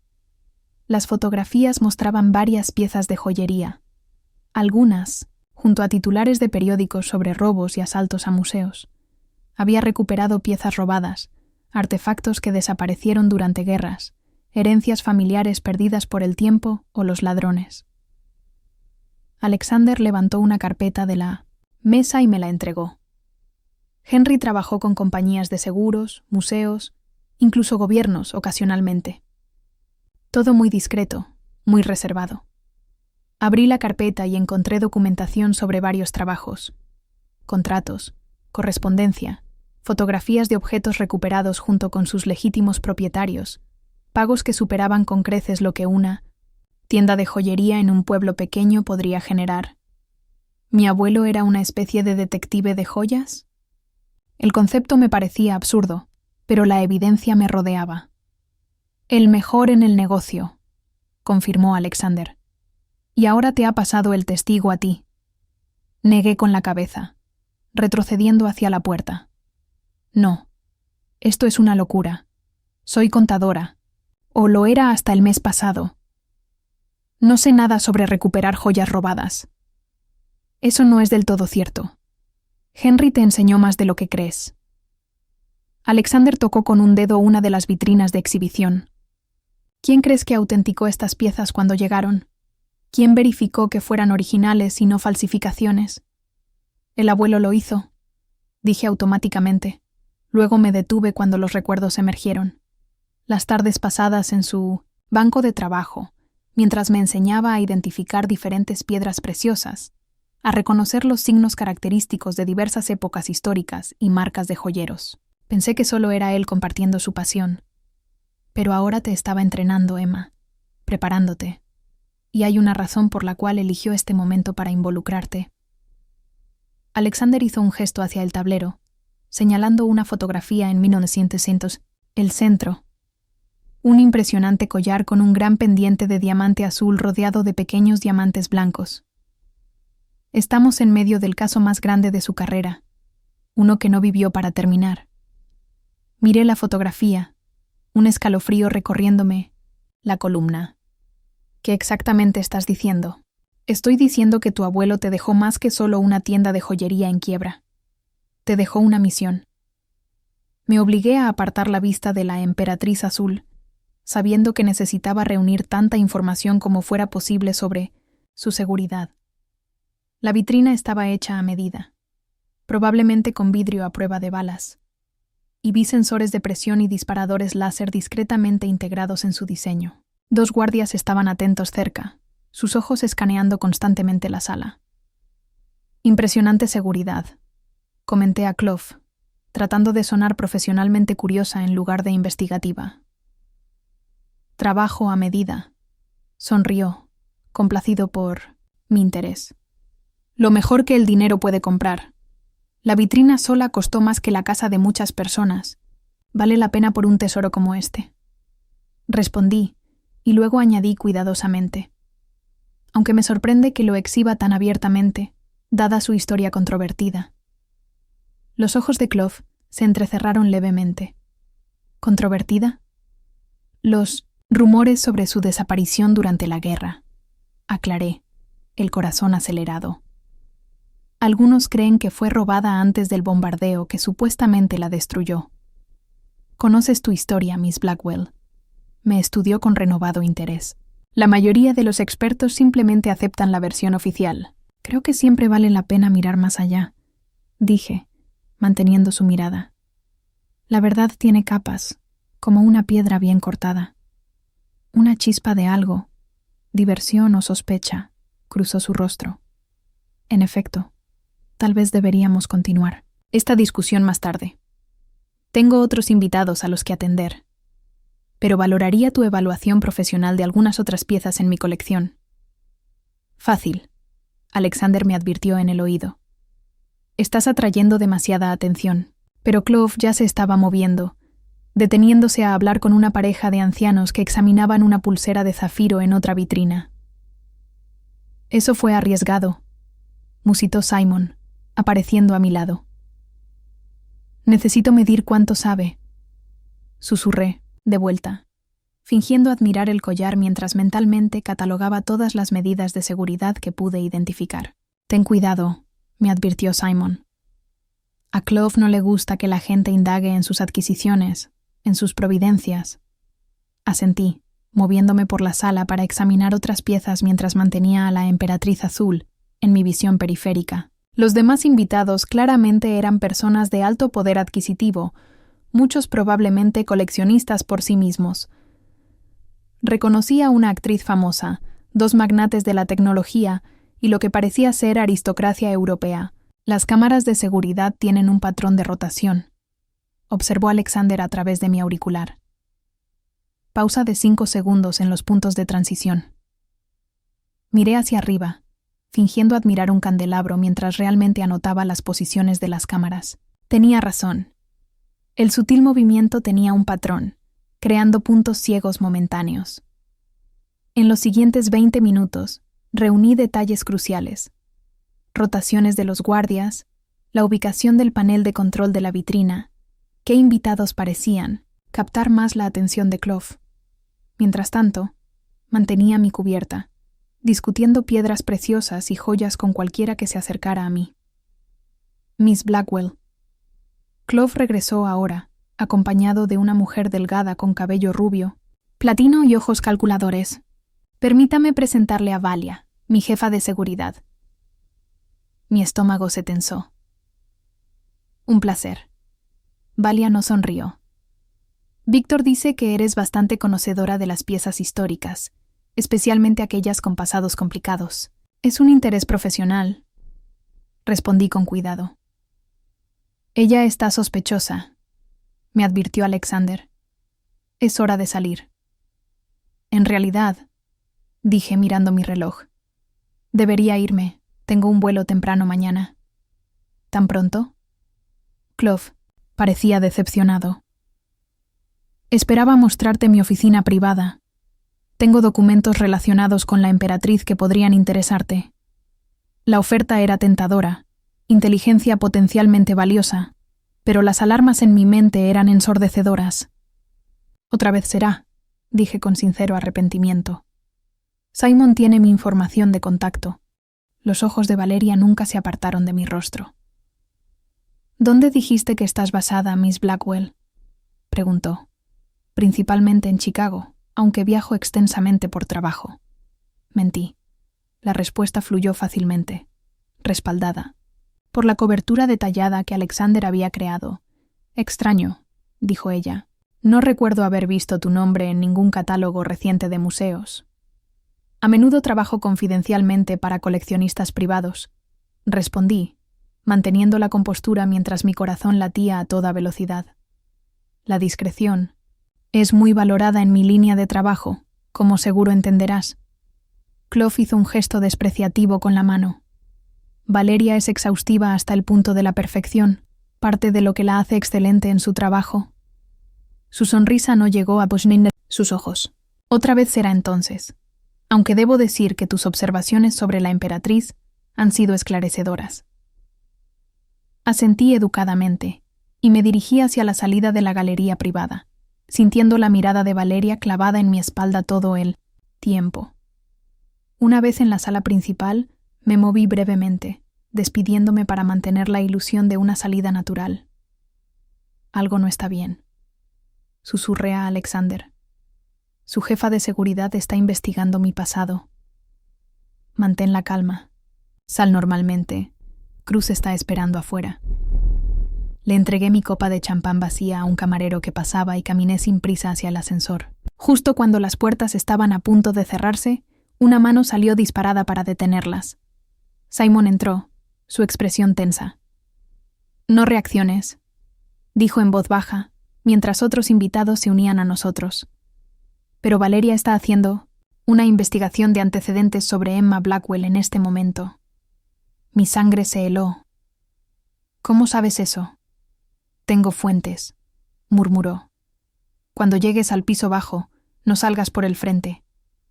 Las fotografías mostraban varias piezas de joyería, algunas junto a titulares de periódicos sobre robos y asaltos a museos. Había recuperado piezas robadas, artefactos que desaparecieron durante guerras, herencias familiares perdidas por el tiempo o los ladrones. Alexander levantó una carpeta de la mesa y me la entregó. Henry trabajó con compañías de seguros, museos, incluso gobiernos ocasionalmente. Todo muy discreto, muy reservado. Abrí la carpeta y encontré documentación sobre varios trabajos, contratos, correspondencia, fotografías de objetos recuperados junto con sus legítimos propietarios, pagos que superaban con creces lo que una tienda de joyería en un pueblo pequeño podría generar. ¿Mi abuelo era una especie de detective de joyas? El concepto me parecía absurdo, pero la evidencia me rodeaba. El mejor en el negocio, confirmó Alexander. Y ahora te ha pasado el testigo a ti. Negué con la cabeza, retrocediendo hacia la puerta. No, esto es una locura. Soy contadora, o lo era hasta el mes pasado. No sé nada sobre recuperar joyas robadas. Eso no es del todo cierto. Henry te enseñó más de lo que crees. Alexander tocó con un dedo una de las vitrinas de exhibición. ¿Quién crees que autenticó estas piezas cuando llegaron? ¿Quién verificó que fueran originales y no falsificaciones? El abuelo lo hizo, dije automáticamente. Luego me detuve cuando los recuerdos emergieron. Las tardes pasadas en su banco de trabajo, mientras me enseñaba a identificar diferentes piedras preciosas, a reconocer los signos característicos de diversas épocas históricas y marcas de joyeros. Pensé que solo era él compartiendo su pasión. Pero ahora te estaba entrenando, Emma, preparándote. Y hay una razón por la cual eligió este momento para involucrarte. Alexander hizo un gesto hacia el tablero, señalando una fotografía en 1900, el centro. Un impresionante collar con un gran pendiente de diamante azul rodeado de pequeños diamantes blancos. Estamos en medio del caso más grande de su carrera, uno que no vivió para terminar. Miré la fotografía, un escalofrío recorriéndome la columna. ¿Qué exactamente estás diciendo? Estoy diciendo que tu abuelo te dejó más que solo una tienda de joyería en quiebra. Te dejó una misión. Me obligué a apartar la vista de la emperatriz azul, sabiendo que necesitaba reunir tanta información como fuera posible sobre su seguridad. La vitrina estaba hecha a medida, probablemente con vidrio a prueba de balas, y vi sensores de presión y disparadores láser discretamente integrados en su diseño. 2 guardias estaban atentos cerca, sus ojos escaneando constantemente la sala. Impresionante seguridad, comenté a Clough, tratando de sonar profesionalmente curiosa en lugar de investigativa. Trabajo a medida, sonrió, complacido por mi interés. Lo mejor que el dinero puede comprar. La vitrina sola costó más que la casa de muchas personas. Vale la pena por un tesoro como este. Respondí, y luego añadí cuidadosamente. Aunque me sorprende que lo exhiba tan abiertamente, dada su historia controvertida. Los ojos de Clove se entrecerraron levemente. ¿Controvertida? Los rumores sobre su desaparición durante la guerra, aclaré, el corazón acelerado. Algunos creen que fue robada antes del bombardeo que supuestamente la destruyó. Conoces tu historia, Miss Blackwell. Me estudió con renovado interés. La mayoría de los expertos simplemente aceptan la versión oficial. Creo que siempre vale la pena mirar más allá, dije, manteniendo su mirada. La verdad tiene capas, como una piedra bien cortada. Una chispa de algo, diversión o sospecha, cruzó su rostro. En efecto, tal vez deberíamos continuar esta discusión más tarde. Tengo otros invitados a los que atender, pero valoraría tu evaluación profesional de algunas otras piezas en mi colección. Fácil, Alexander me advirtió en el oído. Estás atrayendo demasiada atención. Pero Clove ya se estaba moviendo, deteniéndose a hablar con una pareja de ancianos que examinaban una pulsera de zafiro en otra vitrina. Eso fue arriesgado, musitó Simon, apareciendo a mi lado. Necesito medir cuánto sabe, susurré, de vuelta, fingiendo admirar el collar mientras mentalmente catalogaba todas las medidas de seguridad que pude identificar. Ten cuidado, me advirtió Simon. A Clove no le gusta que la gente indague en sus adquisiciones, en sus providencias. Asentí, moviéndome por la sala para examinar otras piezas mientras mantenía a la emperatriz azul en mi visión periférica. Los demás invitados claramente eran personas de alto poder adquisitivo, muchos probablemente coleccionistas por sí mismos. Reconocí a una actriz famosa, 2 magnates de la tecnología y lo que parecía ser aristocracia europea. Las cámaras de seguridad tienen un patrón de rotación, observó Alexander a través de mi auricular. Pausa de 5 segundos en los puntos de transición. Miré hacia arriba, fingiendo admirar un candelabro mientras realmente anotaba las posiciones de las cámaras. Tenía razón. El sutil movimiento tenía un patrón, creando puntos ciegos momentáneos. En los siguientes 20 minutos, reuní detalles cruciales. Rotaciones de los guardias, la ubicación del panel de control de la vitrina, qué invitados parecían, captar más la atención de Clove. Mientras tanto, mantenía mi cubierta, discutiendo piedras preciosas y joyas con cualquiera que se acercara a mí. Miss Blackwell. Clove regresó ahora, acompañado de una mujer delgada con cabello rubio, platino y ojos calculadores. Permítame presentarle a Valia, mi jefa de seguridad. Mi estómago se tensó. Un placer. Valia no sonrió. Víctor dice que eres bastante conocedora de las piezas históricas, especialmente aquellas con pasados complicados. Es un interés profesional, respondí con cuidado. Ella está sospechosa, me advirtió Alexander. Es hora de salir. En realidad, dije mirando mi reloj, debería irme. Tengo un vuelo temprano mañana. ¿Tan pronto? Clove parecía decepcionado. Esperaba mostrarte mi oficina privada. Tengo documentos relacionados con la emperatriz que podrían interesarte. La oferta era tentadora, inteligencia potencialmente valiosa, pero las alarmas en mi mente eran ensordecedoras. Otra vez será, dije con sincero arrepentimiento. Simon tiene mi información de contacto. Los ojos de Valeria nunca se apartaron de mi rostro. ¿Dónde dijiste que estás basada, Miss Blackwell?, preguntó. Principalmente en Chicago, aunque viajo extensamente por trabajo. Mentí. La respuesta fluyó fácilmente, respaldada, por la cobertura detallada que Alexander había creado. Extraño, dijo ella. No recuerdo haber visto tu nombre en ningún catálogo reciente de museos. A menudo trabajo confidencialmente para coleccionistas privados, respondí, manteniendo la compostura mientras mi corazón latía a toda velocidad. La discreción es muy valorada en mi línea de trabajo, como seguro entenderás. Clove hizo un gesto despreciativo con la mano. Valeria es exhaustiva hasta el punto de la perfección, parte de lo que la hace excelente en su trabajo. Su sonrisa no llegó a Boschneider sus ojos. Otra vez será entonces, aunque debo decir que tus observaciones sobre la emperatriz han sido esclarecedoras. Asentí educadamente, y me dirigí hacia la salida de la galería privada, sintiendo la mirada de Valeria clavada en mi espalda todo el tiempo. Una vez en la sala principal, me moví brevemente, despidiéndome para mantener la ilusión de una salida natural. Algo no está bien, susurré a Alexander. Su jefa de seguridad está investigando mi pasado. Mantén la calma. Sal normalmente. Cruz está esperando afuera. Le entregué mi copa de champán vacía a un camarero que pasaba y caminé sin prisa hacia el ascensor. Justo cuando las puertas estaban a punto de cerrarse, una mano salió disparada para detenerlas. Simon entró, su expresión tensa. No reacciones, dijo en voz baja, mientras otros invitados se unían a nosotros. Pero Valeria está haciendo una investigación de antecedentes sobre Emma Blackwell en este momento. Mi sangre se heló. ¿Cómo sabes eso? Tengo fuentes, murmuró. Cuando llegues al piso bajo, no salgas por el frente.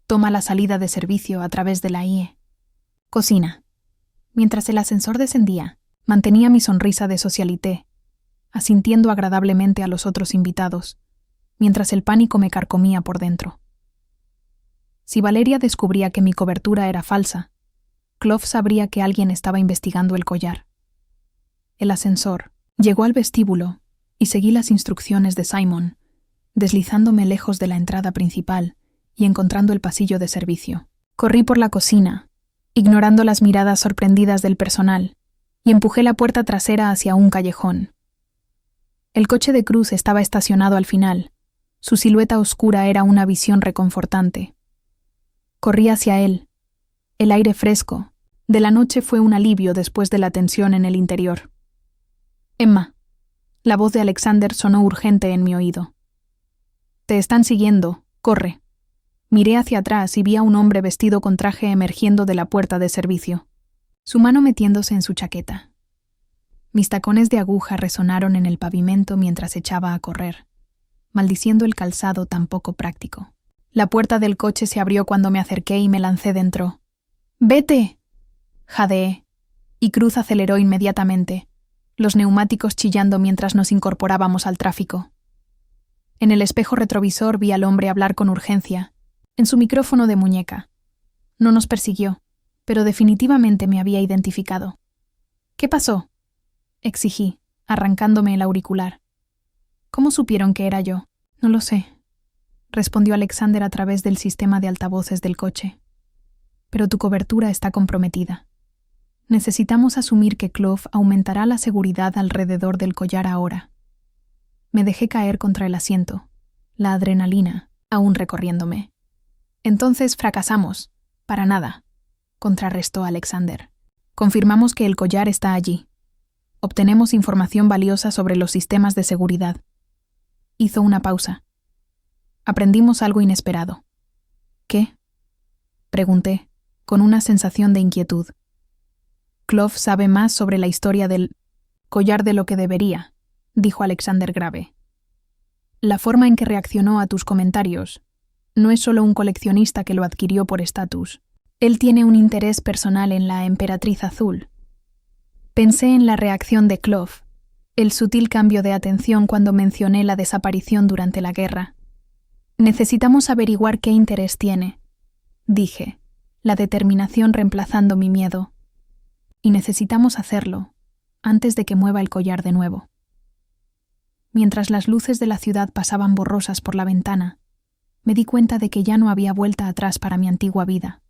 Toma la salida de servicio a través de la IE. Cocina. Mientras el ascensor descendía, mantenía mi sonrisa de socialité, asintiendo agradablemente a los otros invitados, mientras el pánico me carcomía por dentro. Si Valeria descubría que mi cobertura era falsa, Clove sabría que alguien estaba investigando el collar. El ascensor llegó al vestíbulo y seguí las instrucciones de Simon, deslizándome lejos de la entrada principal y encontrando el pasillo de servicio. Corrí por la cocina, ignorando las miradas sorprendidas del personal, y empujé la puerta trasera hacia un callejón. El coche de Cruz estaba estacionado al final. Su silueta oscura era una visión reconfortante. Corrí hacia él. El aire fresco de la noche fue un alivio después de la tensión en el interior. Emma. La voz de Alexander sonó urgente en mi oído. Te están siguiendo. Corre. Miré hacia atrás y vi a un hombre vestido con traje emergiendo de la puerta de servicio, su mano metiéndose en su chaqueta. Mis tacones de aguja resonaron en el pavimento mientras echaba a correr, maldiciendo el calzado tan poco práctico. La puerta del coche se abrió cuando me acerqué y me lancé dentro. ¡Vete!, jadeé, y Cruz aceleró inmediatamente, los neumáticos chillando mientras nos incorporábamos al tráfico. En el espejo retrovisor vi al hombre hablar con urgencia, en su micrófono de muñeca. No nos persiguió, pero definitivamente me había identificado. ¿Qué pasó?, exigí, arrancándome el auricular. ¿Cómo supieron que era yo? No lo sé, respondió Alexander a través del sistema de altavoces del coche. Pero tu cobertura está comprometida. Necesitamos asumir que Clove aumentará la seguridad alrededor del collar ahora. Me dejé caer contra el asiento, la adrenalina aún recorriéndome. Entonces fracasamos. Para nada, contrarrestó Alexander. Confirmamos que el collar está allí. Obtenemos información valiosa sobre los sistemas de seguridad. Hizo una pausa. Aprendimos algo inesperado. ¿Qué?, pregunté, con una sensación de inquietud. Clove sabe más sobre la historia del collar de lo que debería, dijo Alexander grave. La forma en que reaccionó a tus comentarios no es solo un coleccionista que lo adquirió por estatus. Él tiene un interés personal en la Emperatriz Azul. Pensé en la reacción de Clove, el sutil cambio de atención cuando mencioné la desaparición durante la guerra. Necesitamos averiguar qué interés tiene, dije, la determinación reemplazando mi miedo. Y necesitamos hacerlo antes de que mueva el collar de nuevo. Mientras las luces de la ciudad pasaban borrosas por la ventana, me di cuenta de que ya no había vuelta atrás para mi antigua vida.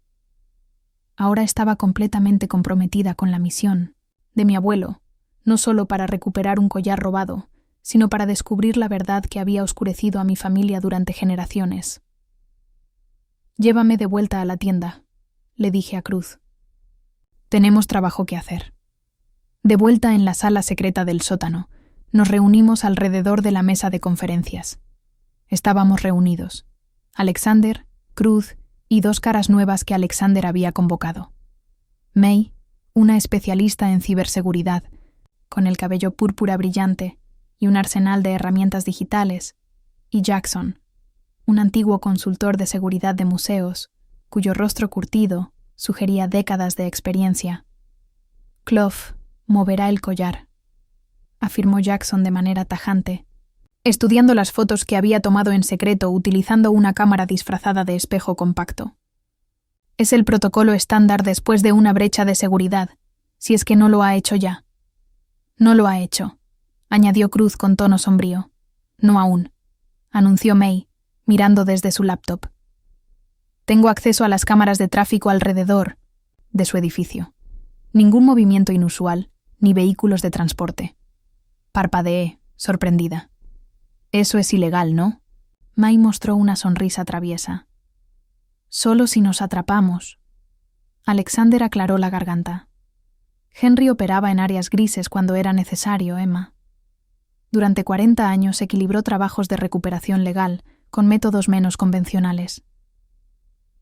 Ahora estaba completamente comprometida con la misión de mi abuelo, no solo para recuperar un collar robado, sino para descubrir la verdad que había oscurecido a mi familia durante generaciones. Llévame de vuelta a la tienda, le dije a Cruz. Tenemos trabajo que hacer. De vuelta en la sala secreta del sótano, nos reunimos alrededor de la mesa de conferencias. Estábamos reunidos. Alexander, Cruz y dos caras nuevas que Alexander había convocado. May, una especialista en ciberseguridad, con el cabello púrpura brillante y un arsenal de herramientas digitales, y Jackson, un antiguo consultor de seguridad de museos, cuyo rostro curtido sugería décadas de experiencia. Clove moverá el collar, afirmó Jackson de manera tajante, estudiando las fotos que había tomado en secreto utilizando una cámara disfrazada de espejo compacto. Es el protocolo estándar después de una brecha de seguridad, si es que no lo ha hecho ya. No lo ha hecho, añadió Cruz con tono sombrío. No aún, anunció May, mirando desde su laptop. Tengo acceso a las cámaras de tráfico alrededor de su edificio. Ningún movimiento inusual, ni vehículos de transporte. Parpadeé, sorprendida. Eso es ilegal, ¿no? May mostró una sonrisa traviesa. Solo si nos atrapamos. Alexander aclaró la garganta. Henry operaba en áreas grises cuando era necesario, Emma. Durante 40 años equilibró trabajos de recuperación legal con métodos menos convencionales.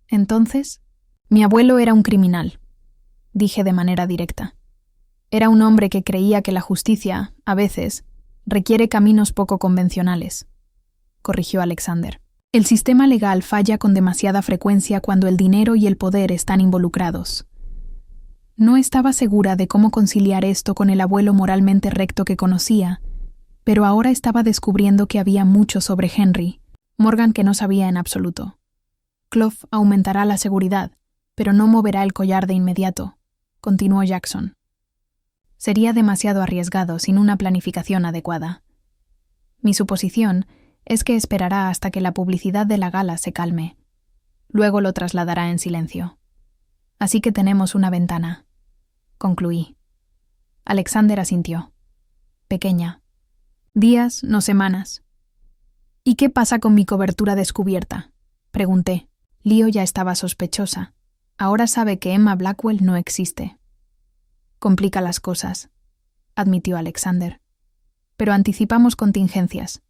Entonces, mi abuelo era un criminal, dije de manera directa. Era un hombre que creía que la justicia, a veces, requiere caminos poco convencionales, corrigió Alexander. El sistema legal falla con demasiada frecuencia cuando el dinero y el poder están involucrados. No estaba segura de cómo conciliar esto con el abuelo moralmente recto que conocía, pero ahora estaba descubriendo que había mucho sobre Henry, Morgan que no sabía en absoluto. Clough aumentará la seguridad, pero no moverá el collar de inmediato, continuó Jackson. Sería demasiado arriesgado sin una planificación adecuada. Mi suposición es que esperará hasta que la publicidad de la gala se calme. Luego lo trasladará en silencio. Así que tenemos una ventana, concluí. Alexander asintió. Pequeña. Días, no semanas. ¿Y qué pasa con mi cobertura descubierta?, pregunté. Leo ya estaba sospechosa. Ahora sabe que Emma Blackwell no existe. Complica las cosas, admitió Alexander. Pero anticipamos contingencias.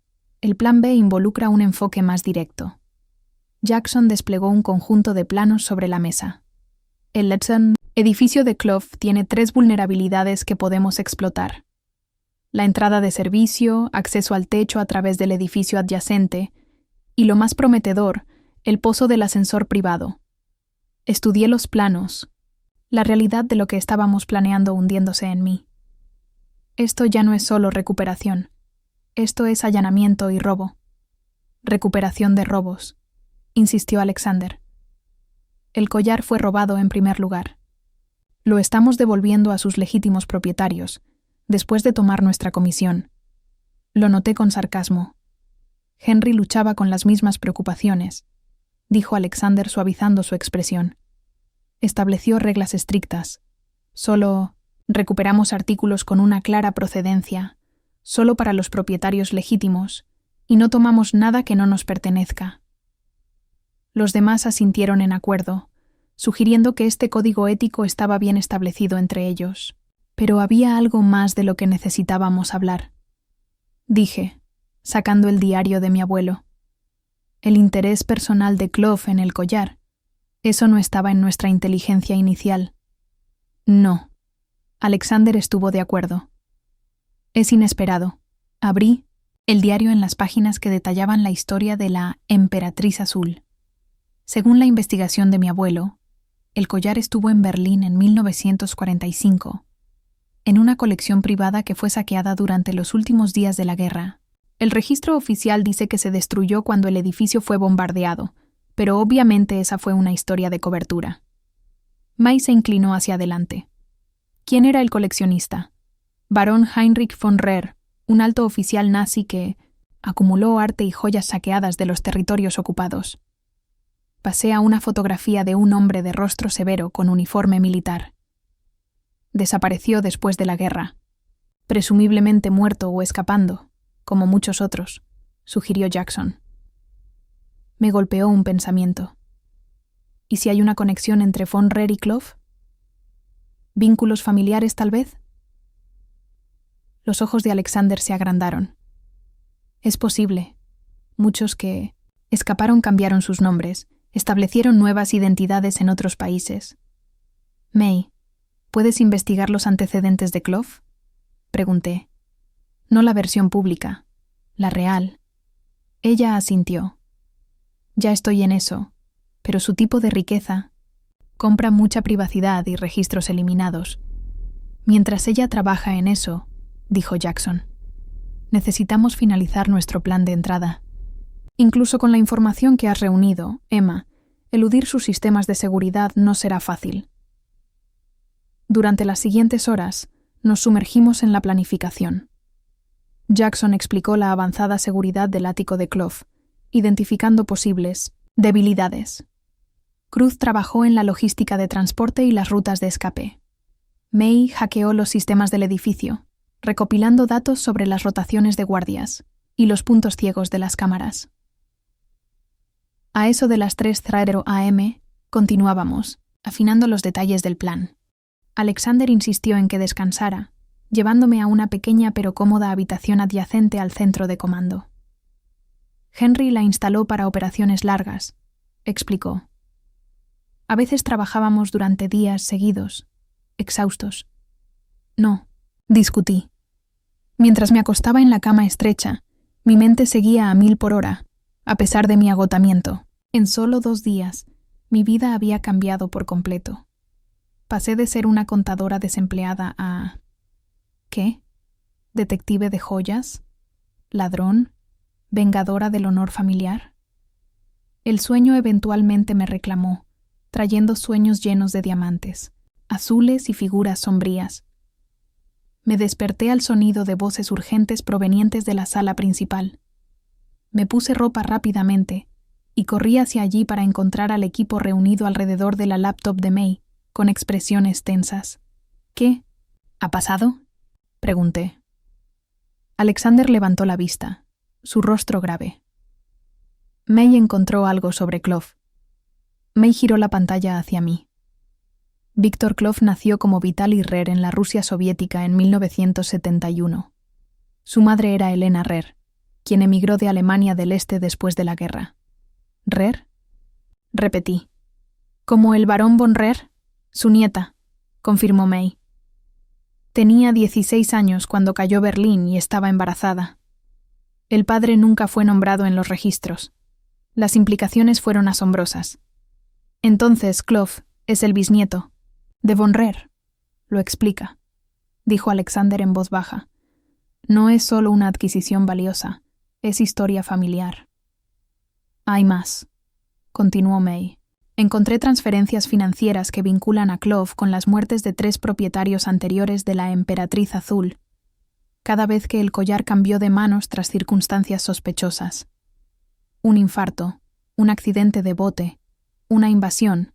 El plan B involucra un enfoque más directo. Jackson desplegó un conjunto de planos sobre la mesa. El edificio de Clough tiene 3 vulnerabilidades que podemos explotar. La entrada de servicio, acceso al techo a través del edificio adyacente y, lo más prometedor, el pozo del ascensor privado. Estudié los planos, la realidad de lo que estábamos planeando hundiéndose en mí. Esto ya no es solo recuperación. Esto es allanamiento y robo. Recuperación de robos, insistió Alexander. El collar fue robado en primer lugar. Lo estamos devolviendo a sus legítimos propietarios, después de tomar nuestra comisión. Lo noté con sarcasmo. Henry luchaba con las mismas preocupaciones, dijo Alexander suavizando su expresión. Estableció reglas estrictas. Solo recuperamos artículos con una clara procedencia, solo para los propietarios legítimos, y no tomamos nada que no nos pertenezca. Los demás asintieron en acuerdo, sugiriendo que este código ético estaba bien establecido entre ellos. Pero había algo más de lo que necesitábamos hablar. Dije, sacando el diario de mi abuelo. El interés personal de Clough en el collar. Eso no estaba en nuestra inteligencia inicial. No. Alexander estuvo de acuerdo. Es inesperado. Abrí el diario en las páginas que detallaban la historia de la Emperatriz Azul. Según la investigación de mi abuelo, el collar estuvo en Berlín en 1945, en una colección privada que fue saqueada durante los últimos días de la guerra. El registro oficial dice que se destruyó cuando el edificio fue bombardeado, pero obviamente esa fue una historia de cobertura. May se inclinó hacia adelante. ¿Quién era el coleccionista? Barón Heinrich von Rehr, un alto oficial nazi que acumuló arte y joyas saqueadas de los territorios ocupados. Pasé a una fotografía de un hombre de rostro severo con uniforme militar. Desapareció después de la guerra, presumiblemente muerto o escapando, como muchos otros, sugirió Jackson. Me golpeó un pensamiento. ¿Y si hay una conexión entre von Rehr y Clough? ¿Vínculos familiares, tal vez? Los ojos de Alexander se agrandaron. Es posible. Muchos que escaparon cambiaron sus nombres, establecieron nuevas identidades en otros países. May, ¿puedes investigar los antecedentes de Clough?, pregunté. No la versión pública, la real. Ella asintió. Ya estoy en eso, pero su tipo de riqueza compra mucha privacidad y registros eliminados. Mientras ella trabaja en eso, dijo Jackson. Necesitamos finalizar nuestro plan de entrada. Incluso con la información que has reunido, Emma, eludir sus sistemas de seguridad no será fácil. Durante las siguientes horas, nos sumergimos en la planificación. Jackson explicó la avanzada seguridad del ático de Clove, identificando posibles debilidades. Cruz trabajó en la logística de transporte y las rutas de escape. May hackeó los sistemas del edificio, recopilando datos sobre las rotaciones de guardias y los puntos ciegos de las cámaras. A eso de las 3:00 am, continuábamos, afinando los detalles del plan. Alexander insistió en que descansara, llevándome a una pequeña pero cómoda habitación adyacente al centro de comando. Henry la instaló para operaciones largas, explicó. A veces trabajábamos durante días seguidos, exhaustos. No, discutí. Mientras me acostaba en la cama estrecha, mi mente seguía a 1000 por hora, a pesar de mi agotamiento. En solo 2 días, mi vida había cambiado por completo. Pasé de ser una contadora desempleada a... ¿Qué? ¿Detective de joyas? ¿Ladrón? ¿Vengadora del honor familiar? El sueño eventualmente me reclamó, trayendo sueños llenos de diamantes, azules y figuras sombrías. Me desperté al sonido de voces urgentes provenientes de la sala principal. Me puse ropa rápidamente y corrí hacia allí para encontrar al equipo reunido alrededor de la laptop de May, con expresiones tensas. ¿Qué? ¿Ha pasado?, pregunté. Alexander levantó la vista, su rostro grave. May encontró algo sobre Clove. May giró la pantalla hacia mí. Víctor Clove nació como Vitaly Rer en la Rusia soviética en 1971. Su madre era Elena Rer, quien emigró de Alemania del Este después de la guerra. ¿Rer? Repetí. ¿Como el barón von Rer? Su nieta, confirmó May. Tenía 16 años cuando cayó Berlín y estaba embarazada. El padre nunca fue nombrado en los registros. Las implicaciones fueron asombrosas. Entonces Clove es el bisnieto de von Rer. Lo explica, dijo Alexander en voz baja. No es solo una adquisición valiosa, es historia familiar. Hay más, continuó May. Encontré transferencias financieras que vinculan a Clove con las muertes de 3 propietarios anteriores de la Emperatriz Azul, cada vez que el collar cambió de manos tras circunstancias sospechosas. Un infarto, un accidente de bote, una invasión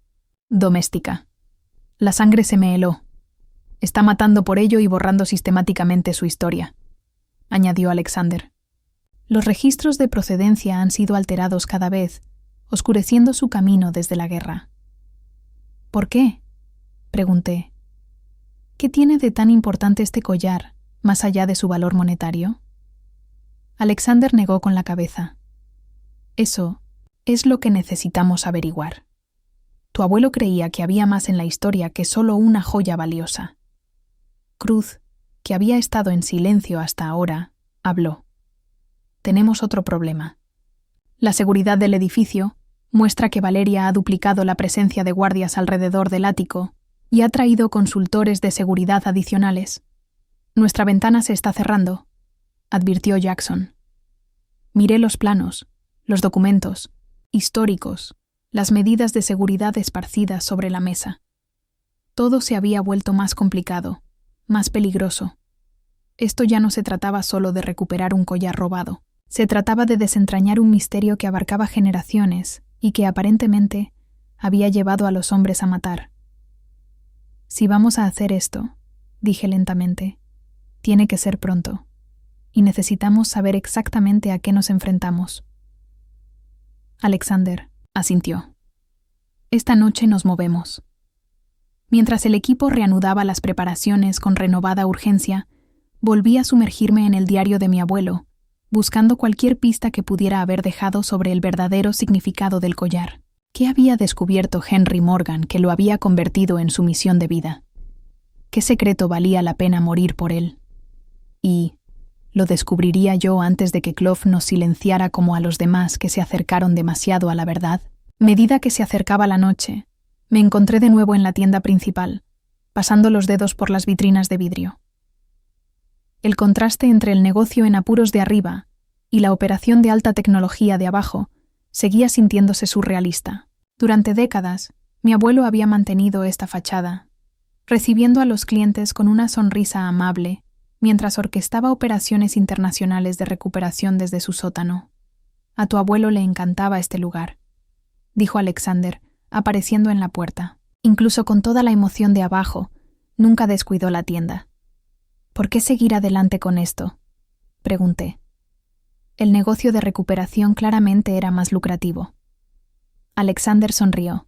doméstica. La sangre se me heló. Está matando por ello y borrando sistemáticamente su historia, añadió Alexander. Los registros de procedencia han sido alterados cada vez, oscureciendo su camino desde la guerra. ¿Por qué?, pregunté. ¿Qué tiene de tan importante este collar, más allá de su valor monetario? Alexander negó con la cabeza. Eso es lo que necesitamos averiguar. Tu abuelo creía que había más en la historia que solo una joya valiosa. Cruz, que había estado en silencio hasta ahora, habló. Tenemos otro problema. La seguridad del edificio muestra que Valeria ha duplicado la presencia de guardias alrededor del ático y ha traído consultores de seguridad adicionales. Nuestra ventana se está cerrando, advirtió Jackson. Miré los planos, los documentos, históricos, las medidas de seguridad esparcidas sobre la mesa. Todo se había vuelto más complicado, más peligroso. Esto ya no se trataba solo de recuperar un collar robado. Se trataba de desentrañar un misterio que abarcaba generaciones y que aparentemente había llevado a los hombres a matar. Si vamos a hacer esto, dije lentamente, tiene que ser pronto, y necesitamos saber exactamente a qué nos enfrentamos. Alexander asintió. Esta noche nos movemos. Mientras el equipo reanudaba las preparaciones con renovada urgencia, volví a sumergirme en el diario de mi abuelo, buscando cualquier pista que pudiera haber dejado sobre el verdadero significado del collar. ¿Qué había descubierto Henry Morgan que lo había convertido en su misión de vida? ¿Qué secreto valía la pena morir por él? Y ¿lo descubriría yo antes de que Clove nos silenciara como a los demás que se acercaron demasiado a la verdad? Medida que se acercaba la noche, me encontré de nuevo en la tienda principal, pasando los dedos por las vitrinas de vidrio. El contraste entre el negocio en apuros de arriba y la operación de alta tecnología de abajo seguía sintiéndose surrealista. Durante décadas, mi abuelo había mantenido esta fachada, recibiendo a los clientes con una sonrisa amable, mientras orquestaba operaciones internacionales de recuperación desde su sótano. A tu abuelo le encantaba este lugar, dijo Alexander, apareciendo en la puerta. Incluso con toda la emoción de abajo, nunca descuidó la tienda. ¿Por qué seguir adelante con esto?, pregunté. El negocio de recuperación claramente era más lucrativo. Alexander sonrió.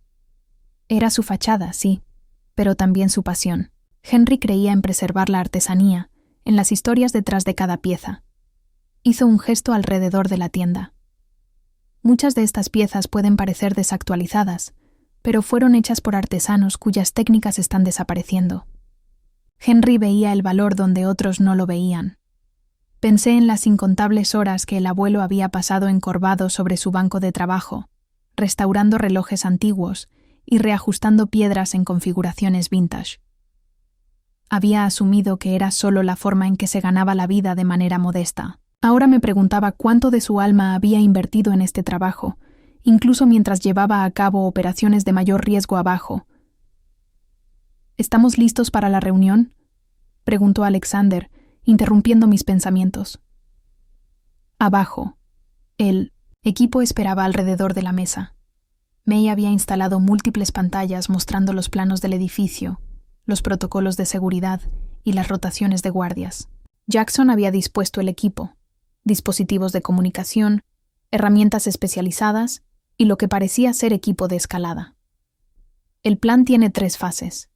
Era su fachada, sí, pero también su pasión. Henry creía en preservar la artesanía, en las historias detrás de cada pieza. Hizo un gesto alrededor de la tienda. Muchas de estas piezas pueden parecer desactualizadas, pero fueron hechas por artesanos cuyas técnicas están desapareciendo. Henry veía el valor donde otros no lo veían. Pensé en las incontables horas que el abuelo había pasado encorvado sobre su banco de trabajo, restaurando relojes antiguos y reajustando piedras en configuraciones vintage. Había asumido que era solo la forma en que se ganaba la vida de manera modesta. Ahora me preguntaba cuánto de su alma había invertido en este trabajo, incluso mientras llevaba a cabo operaciones de mayor riesgo abajo. ¿Estamos listos para la reunión?, preguntó Alexander, interrumpiendo mis pensamientos. Abajo, el equipo esperaba alrededor de la mesa. May había instalado múltiples pantallas mostrando los planos del edificio, los protocolos de seguridad y las rotaciones de guardias. Jackson había dispuesto el equipo, dispositivos de comunicación, herramientas especializadas y lo que parecía ser equipo de escalada. El plan tiene 3 fases,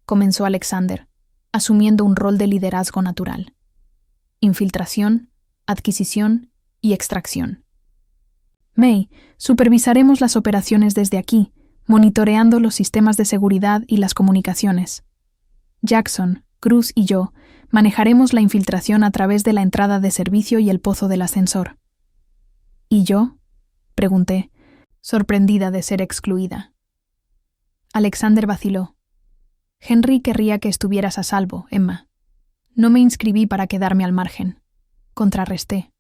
comenzó Alexander, asumiendo un rol de liderazgo natural: infiltración, adquisición y extracción. May, supervisaremos las operaciones desde aquí, monitoreando los sistemas de seguridad y las comunicaciones. Jackson, Cruz y yo manejaremos la infiltración a través de la entrada de servicio y el pozo del ascensor. ¿Y yo?, pregunté, sorprendida de ser excluida. Alexander vaciló. Henry querría que estuvieras a salvo, Emma. No me inscribí para quedarme al margen. Contrarresté.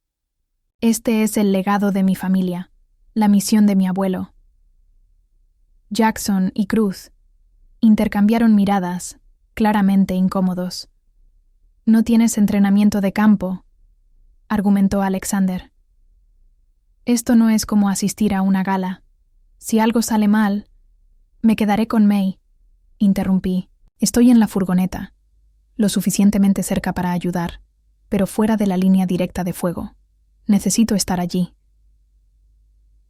Este es el legado de mi familia, la misión de mi abuelo. Jackson y Cruz intercambiaron miradas, claramente incómodos. «No tienes entrenamiento de campo», argumentó Alexander. «Esto no es como asistir a una gala. Si algo sale mal, me quedaré con May», interrumpí. «Estoy en la furgoneta, lo suficientemente cerca para ayudar, pero fuera de la línea directa de fuego. Necesito estar allí».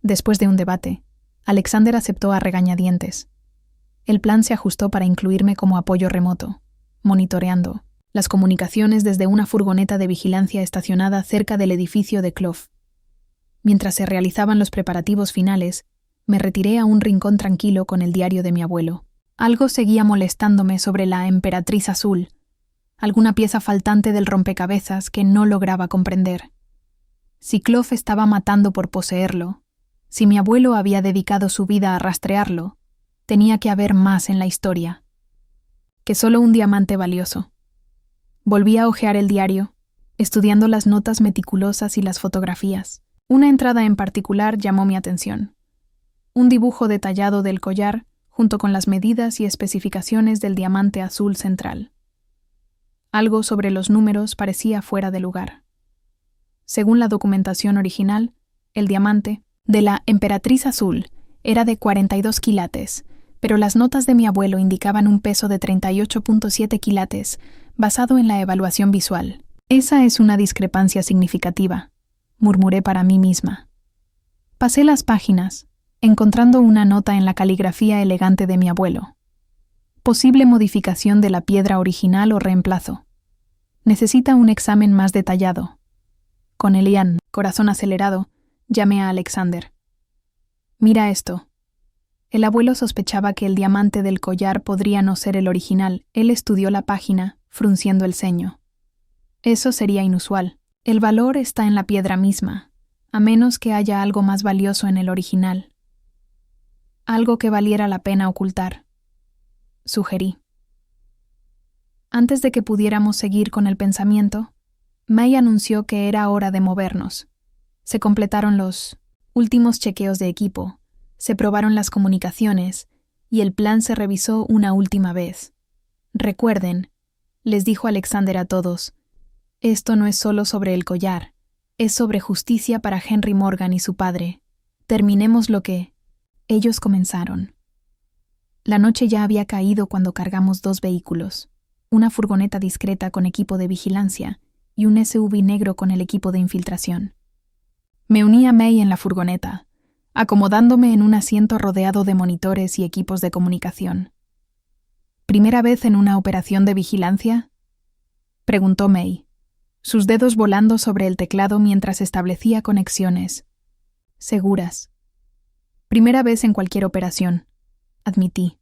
Después de un debate, Alexander aceptó a regañadientes. El plan se ajustó para incluirme como apoyo remoto, monitoreando las comunicaciones desde una furgoneta de vigilancia estacionada cerca del edificio de Clough. Mientras se realizaban los preparativos finales, me retiré a un rincón tranquilo con el diario de mi abuelo. Algo seguía molestándome sobre la emperatriz azul, alguna pieza faltante del rompecabezas que no lograba comprender. Si Clough estaba matando por poseerlo, si mi abuelo había dedicado su vida a rastrearlo, tenía que haber más en la historia que solo un diamante valioso. Volví a hojear el diario, estudiando las notas meticulosas y las fotografías. Una entrada en particular llamó mi atención. Un dibujo detallado del collar, junto con las medidas y especificaciones del diamante azul central. Algo sobre los números parecía fuera de lugar. Según la documentación original, el diamante de la emperatriz azul era de 42 quilates, pero las notas de mi abuelo indicaban un peso de 38.7 quilates, basado en la evaluación visual. Esa es una discrepancia significativa, murmuré para mí misma. Pasé las páginas, encontrando una nota en la caligrafía elegante de mi abuelo. Posible modificación de la piedra original o reemplazo. Necesita un examen más detallado. Con Elian, corazón acelerado, llamé a Alexander. Mira esto. El abuelo sospechaba que el diamante del collar podría no ser el original. Él estudió la página, frunciendo el ceño. Eso sería inusual. El valor está en la piedra misma, a menos que haya algo más valioso en el original. Algo que valiera la pena ocultar, sugerí. Antes de que pudiéramos seguir con el pensamiento, May anunció que era hora de movernos. Se completaron los últimos chequeos de equipo, se probaron las comunicaciones y el plan se revisó una última vez. Recuerden, les dijo Alexander a todos, esto no es solo sobre el collar, es sobre justicia para Henry Morgan y su padre. Terminemos lo que ellos comenzaron. La noche ya había caído cuando cargamos 2 vehículos, una furgoneta discreta con equipo de vigilancia y un SUV negro con el equipo de infiltración. Me uní a May en la furgoneta, acomodándome en un asiento rodeado de monitores y equipos de comunicación. ¿Primera vez en una operación de vigilancia?, preguntó May, sus dedos volando sobre el teclado mientras establecía conexiones. Seguras. Primera vez en cualquier operación, admití.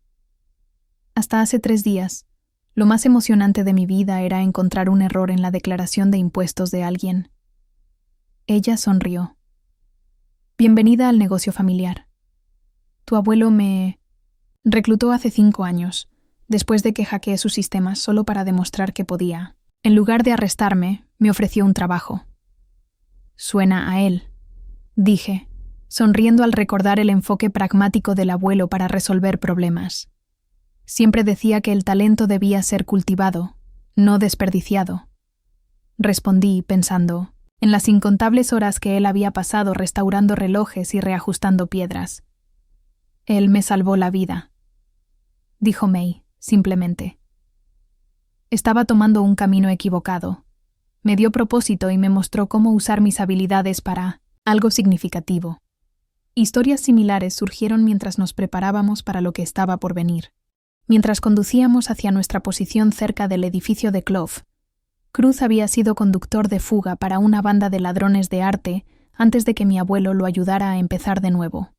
Hasta hace 3 días, lo más emocionante de mi vida era encontrar un error en la declaración de impuestos de alguien. Ella sonrió. Bienvenida al negocio familiar. Tu abuelo me reclutó hace 5 años, después de que hackeé sus sistemas solo para demostrar que podía. En lugar de arrestarme, me ofreció un trabajo. Suena a él, dije, sonriendo al recordar el enfoque pragmático del abuelo para resolver problemas. Siempre decía que el talento debía ser cultivado, no desperdiciado. Respondí pensando en las incontables horas que él había pasado restaurando relojes y reajustando piedras. Él me salvó la vida, dijo May, simplemente. Estaba tomando un camino equivocado. Me dio propósito y me mostró cómo usar mis habilidades para algo significativo. Historias similares surgieron mientras nos preparábamos para lo que estaba por venir. Mientras conducíamos hacia nuestra posición cerca del edificio de Clove, Cruz había sido conductor de fuga para una banda de ladrones de arte antes de que mi abuelo lo ayudara a empezar de nuevo.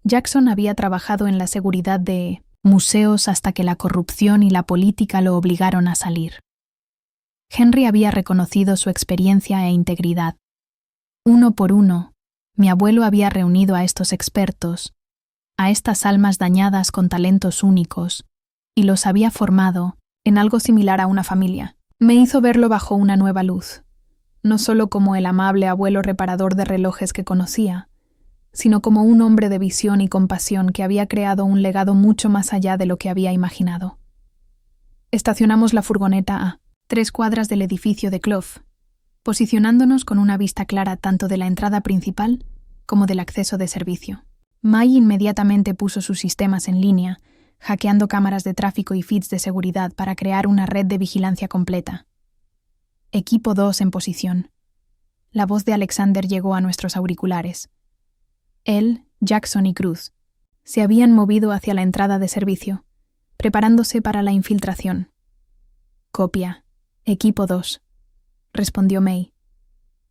Jackson había trabajado en la seguridad de museos hasta que la corrupción y la política lo obligaron a salir. Henry había reconocido su experiencia e integridad. Uno por uno, mi abuelo había reunido a estos expertos, a estas almas dañadas con talentos únicos, y los había formado en algo similar a una familia. Me hizo verlo bajo una nueva luz, no solo como el amable abuelo reparador de relojes que conocía, sino como un hombre de visión y compasión que había creado un legado mucho más allá de lo que había imaginado. Estacionamos la furgoneta a 3 cuadras del edificio de Clove, posicionándonos con una vista clara tanto de la entrada principal como del acceso de servicio. May inmediatamente puso sus sistemas en línea, hackeando cámaras de tráfico y feeds de seguridad para crear una red de vigilancia completa. Equipo 2 en posición. La voz de Alexander llegó a nuestros auriculares. Él, Jackson y Cruz se habían movido hacia la entrada de servicio, preparándose para la infiltración. Copia. Equipo 2, respondió May.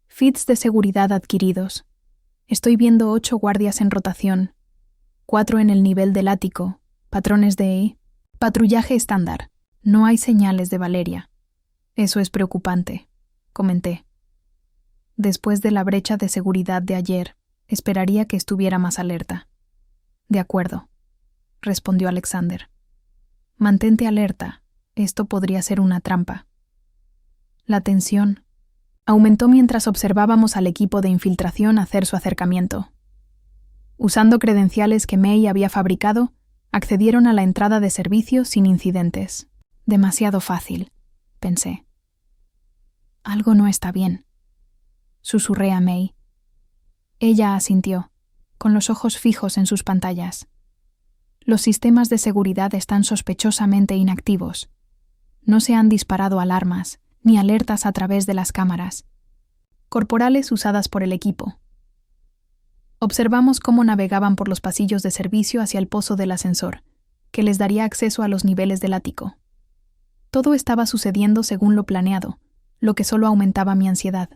Feeds de seguridad adquiridos. Estoy viendo 8 guardias en rotación, 4 en el nivel del ático, patrones de patrullaje estándar. No hay señales de Valeria. Eso es preocupante, comenté. Después de la brecha de seguridad de ayer, esperaría que estuviera más alerta. De acuerdo, respondió Alexander. Mantente alerta, esto podría ser una trampa. La tensión aumentó mientras observábamos al equipo de infiltración hacer su acercamiento. Usando credenciales que May había fabricado, accedieron a la entrada de servicio sin incidentes. Demasiado fácil, pensé. Algo no está bien, susurré a May. Ella asintió, con los ojos fijos en sus pantallas. Los sistemas de seguridad están sospechosamente inactivos. No se han disparado alarmas, ni alertas a través de las cámaras. Corporales usadas por el equipo. Observamos cómo navegaban por los pasillos de servicio hacia el pozo del ascensor, que les daría acceso a los niveles del ático. Todo estaba sucediendo según lo planeado, lo que solo aumentaba mi ansiedad.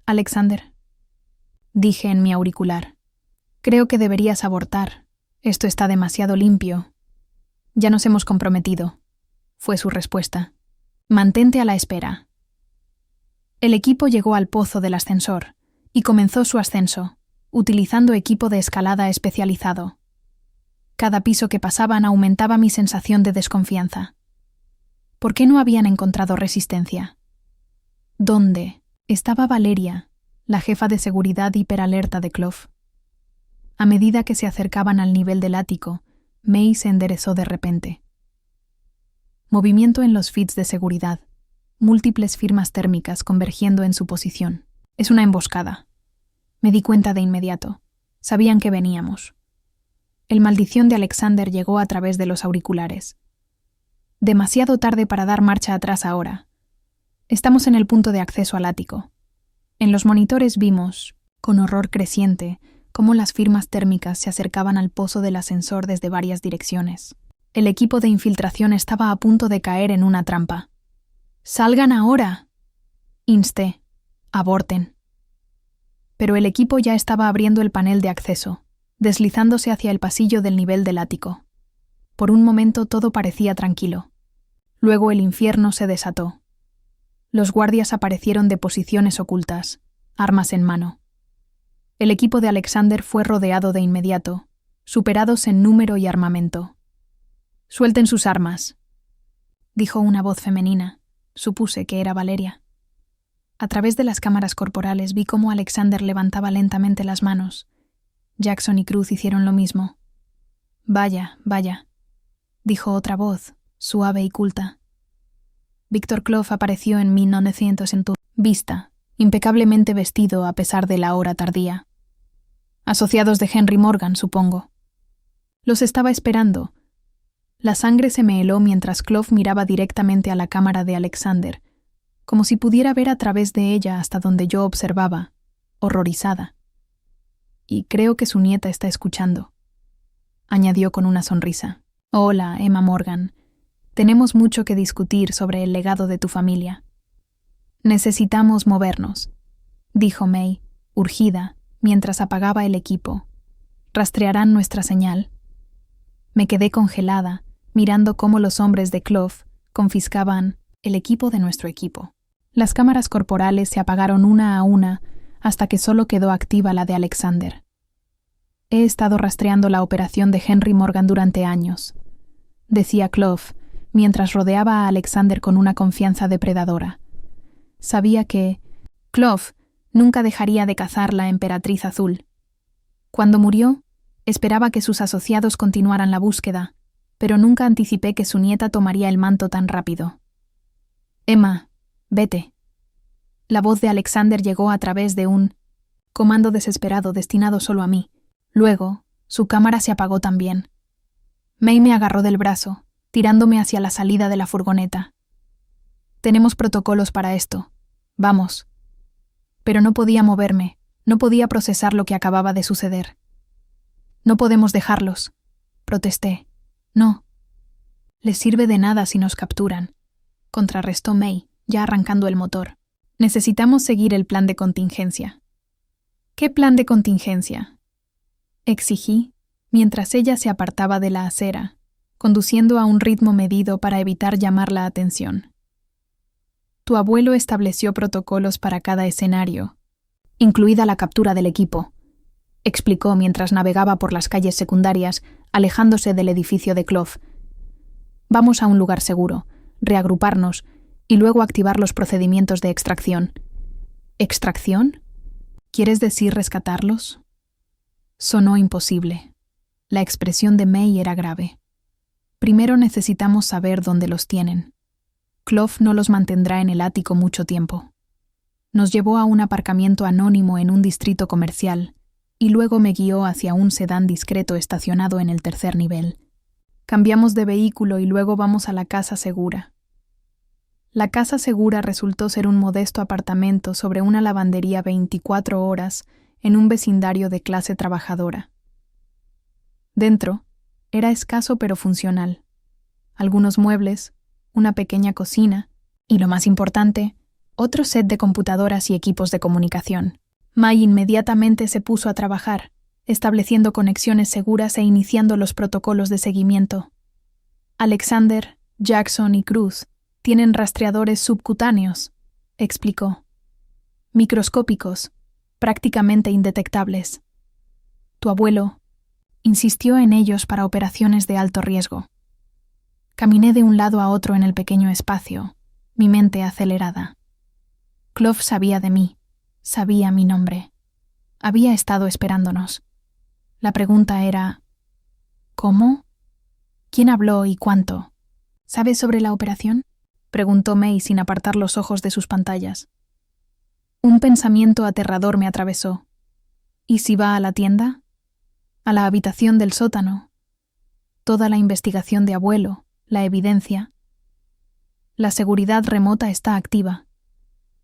Alexander, dije en mi auricular, creo que deberías abortar. Esto está demasiado limpio. Ya nos hemos comprometido, fue su respuesta. Mantente a la espera. El equipo llegó al pozo del ascensor y comenzó su ascenso, utilizando equipo de escalada especializado. Cada piso que pasaban aumentaba mi sensación de desconfianza. ¿Por qué no habían encontrado resistencia? ¿Dónde estaba Valeria, la jefa de seguridad hiperalerta de Clove? A medida que se acercaban al nivel del ático, May se enderezó de repente. Movimiento en los feeds de seguridad. Múltiples firmas térmicas convergiendo en su posición. Es una emboscada. Me di cuenta de inmediato. Sabían que veníamos. El maldición de Alexander llegó a través de los auriculares. Demasiado tarde para dar marcha atrás ahora. Estamos en el punto de acceso al ático. En los monitores vimos, con horror creciente, cómo las firmas térmicas se acercaban al pozo del ascensor desde varias direcciones. El equipo de infiltración estaba a punto de caer en una trampa. ¡Salgan ahora!, insté. Aborten. Pero el equipo ya estaba abriendo el panel de acceso, deslizándose hacia el pasillo del nivel del ático. Por un momento todo parecía tranquilo. Luego el infierno se desató. Los guardias aparecieron de posiciones ocultas, armas en mano. El equipo de Alexander fue rodeado de inmediato, superados en número y armamento. «Suelten sus armas», dijo una voz femenina. Supuse que era Valeria. A través de las cámaras corporales vi cómo Alexander levantaba lentamente las manos. Jackson y Cruz hicieron lo mismo. «Vaya, vaya», dijo otra voz, suave y culta. Víctor Clove apareció en 1900 en tu vista, impecablemente vestido a pesar de la hora tardía. Asociados de Henry Morgan, supongo. Los estaba esperando. La sangre se me heló mientras Clove miraba directamente a la cámara de Alexander, como si pudiera ver a través de ella hasta donde yo observaba, horrorizada. Y creo que su nieta está escuchando, añadió con una sonrisa. Hola, Emma Morgan. Tenemos mucho que discutir sobre el legado de tu familia. Necesitamos movernos, dijo May, urgida, mientras apagaba el equipo. ¿Rastrearán nuestra señal? Me quedé congelada, mirando cómo los hombres de Clove confiscaban el equipo de nuestro equipo. Las cámaras corporales se apagaron una a una hasta que solo quedó activa la de Alexander. He estado rastreando la operación de Henry Morgan durante años, decía Clove, mientras rodeaba a Alexander con una confianza depredadora. Sabía que Clove nunca dejaría de cazar la emperatriz azul. Cuando murió, esperaba que sus asociados continuaran la búsqueda, pero nunca anticipé que su nieta tomaría el manto tan rápido. Emma, vete. La voz de Alexander llegó a través de un comando desesperado destinado solo a mí. Luego, su cámara se apagó también. May me agarró del brazo, tirándome hacia la salida de la furgoneta. Tenemos protocolos para esto. Vamos. Pero no podía moverme, no podía procesar lo que acababa de suceder. No podemos dejarlos, protesté. No. Les sirve de nada si nos capturan, contrarrestó May, ya arrancando el motor. Necesitamos seguir el plan de contingencia. ¿Qué plan de contingencia?, exigí, mientras ella se apartaba de la acera, conduciendo a un ritmo medido para evitar llamar la atención. Tu abuelo estableció protocolos para cada escenario, incluida la captura del equipo, explicó mientras navegaba por las calles secundarias, alejándose del edificio de Clove. Vamos a un lugar seguro, reagruparnos y luego activar los procedimientos de extracción. ¿Extracción? ¿Quieres decir rescatarlos? Sonó imposible. La expresión de May era grave. Primero necesitamos saber dónde los tienen. Clove no los mantendrá en el ático mucho tiempo. Nos llevó a un aparcamiento anónimo en un distrito comercial y luego me guió hacia un sedán discreto estacionado en el tercer nivel. Cambiamos de vehículo y luego vamos a la casa segura. La casa segura resultó ser un modesto apartamento sobre una lavandería 24 horas en un vecindario de clase trabajadora. Dentro, era escaso pero funcional. Algunos muebles, una pequeña cocina y, lo más importante, otro set de computadoras y equipos de comunicación. May inmediatamente se puso a trabajar, estableciendo conexiones seguras e iniciando los protocolos de seguimiento. Alexander, Jackson y Cruz tienen rastreadores subcutáneos, explicó. Microscópicos, prácticamente indetectables. Tu abuelo insistió en ellos para operaciones de alto riesgo. Caminé de un lado a otro en el pequeño espacio, mi mente acelerada. Clove sabía de mí, sabía mi nombre. Había estado esperándonos. La pregunta era: ¿cómo? ¿Quién habló y cuánto? ¿Sabes sobre la operación?, preguntó May sin apartar los ojos de sus pantallas. Un pensamiento aterrador me atravesó. ¿Y si va a la tienda? ¿A la habitación del sótano? Toda la investigación de abuelo, la evidencia. La seguridad remota está activa.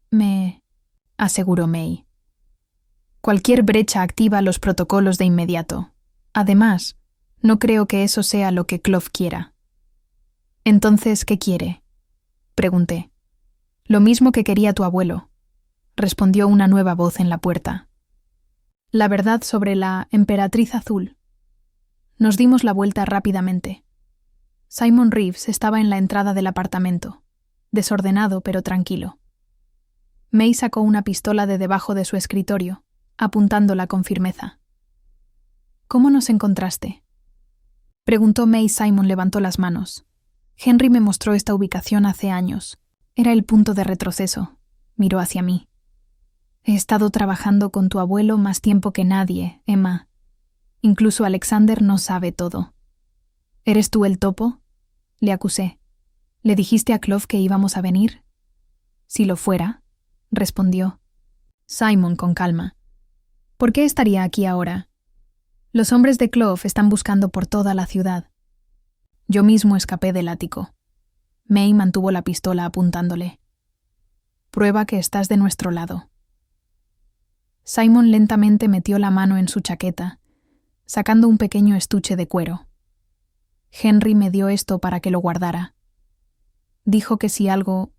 Me aseguró May. Cualquier brecha activa los protocolos de inmediato. Además, no creo que eso sea lo que Clove quiera. Entonces, ¿qué quiere?, pregunté. Lo mismo que quería tu abuelo, respondió una nueva voz en la puerta. La verdad sobre la emperatriz azul. Nos dimos la vuelta rápidamente. Simon Reeves estaba en la entrada del apartamento, desordenado pero tranquilo. May sacó una pistola de debajo de su escritorio, apuntándola con firmeza. ¿Cómo nos encontraste?, preguntó May. Simon levantó las manos. Henry me mostró esta ubicación hace años. Era el punto de retroceso. Miró hacia mí. He estado trabajando con tu abuelo más tiempo que nadie, Emma. Incluso Alexander no sabe todo. ¿Eres tú el topo?, le acusé. ¿Le dijiste a Clove que íbamos a venir? Si lo fuera, respondió. Simon con calma. ¿Por qué estaría aquí ahora? Los hombres de Clove están buscando por toda la ciudad. Yo mismo escapé del ático. May mantuvo la pistola apuntándole. Prueba que estás de nuestro lado. Simon lentamente metió la mano en su chaqueta, sacando un pequeño estuche de cuero. Henry me dio esto para que lo guardara. Dijo que si algo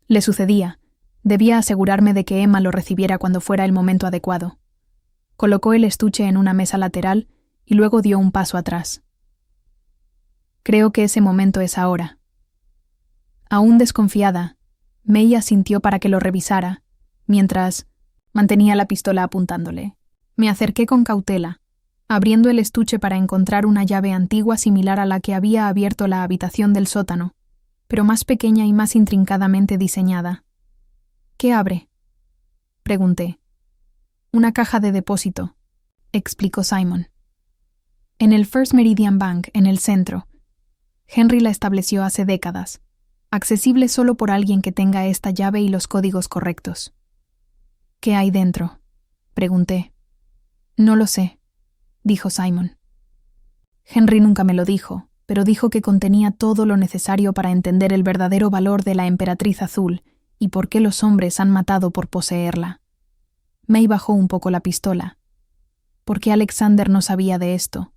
le sucedía, debía asegurarme de que Emma lo recibiera cuando fuera el momento adecuado. Colocó el estuche en una mesa lateral y luego dio un paso atrás. Creo que ese momento es ahora. Aún desconfiada, May asintió para que lo revisara, mientras mantenía la pistola apuntándole. Me acerqué con cautela, abriendo el estuche para encontrar una llave antigua similar a la que había abierto la habitación del sótano, pero más pequeña y más intrincadamente diseñada. ¿Qué abre?, pregunté. Una caja de depósito, explicó Simon. En el First Meridian Bank, en el centro. Henry la estableció hace décadas, accesible solo por alguien que tenga esta llave y los códigos correctos. ¿Qué hay dentro?, pregunté. No lo sé, dijo Simon. Henry nunca me lo dijo, pero dijo que contenía todo lo necesario para entender el verdadero valor de la emperatriz azul y por qué los hombres han matado por poseerla. May bajó un poco la pistola. ¿Por qué Alexander no sabía de esto?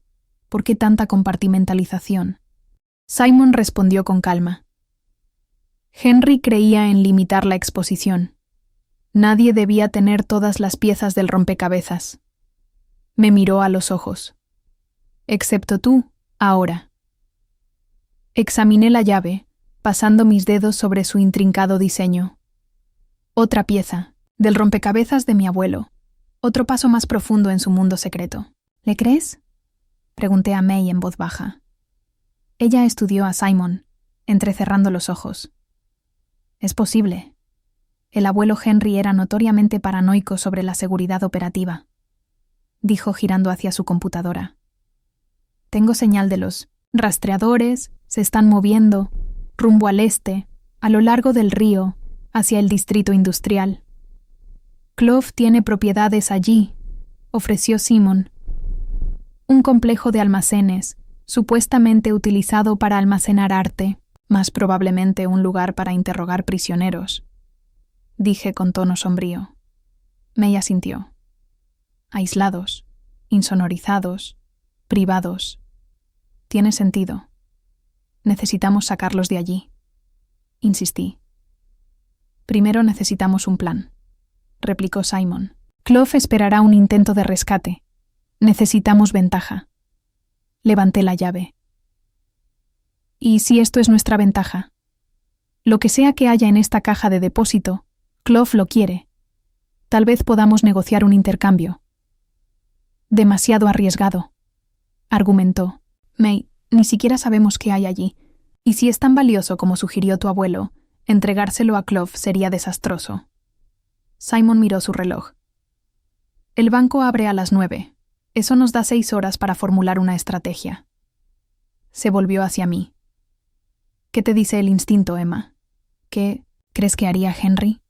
¿Por qué tanta compartimentalización? Simon respondió con calma. Henry creía en limitar la exposición. Nadie debía tener todas las piezas del rompecabezas. Me miró a los ojos. Excepto tú, ahora. Examiné la llave, pasando mis dedos sobre su intrincado diseño. Otra pieza, del rompecabezas de mi abuelo. Otro paso más profundo en su mundo secreto. ¿Le crees?, pregunté a May en voz baja. Ella estudió a Simon, entrecerrando los ojos. Es posible. El abuelo Henry era notoriamente paranoico sobre la seguridad operativa, dijo girando hacia su computadora. Tengo señal de los rastreadores, se están moviendo, rumbo al este, a lo largo del río, hacia el distrito industrial. Clove tiene propiedades allí, ofreció Simon. Un complejo de almacenes, supuestamente utilizado para almacenar arte, más probablemente un lugar para interrogar prisioneros, dije con tono sombrío. May asintió. Aislados, insonorizados, privados. Tiene sentido. Necesitamos sacarlos de allí, insistí. Primero necesitamos un plan, replicó Simon. Clove esperará un intento de rescate. Necesitamos ventaja. Levanté la llave. ¿Y si esto es nuestra ventaja? Lo que sea que haya en esta caja de depósito, Clove lo quiere. Tal vez podamos negociar un intercambio. Demasiado arriesgado, argumentó. May, ni siquiera sabemos qué hay allí. Y si es tan valioso como sugirió tu abuelo, entregárselo a Clove sería desastroso. Simon miró su reloj. El banco abre a las 9. Eso nos da 6 horas para formular una estrategia. Se volvió hacia mí. ¿Qué te dice el instinto, Emma? ¿Qué crees que haría Henry?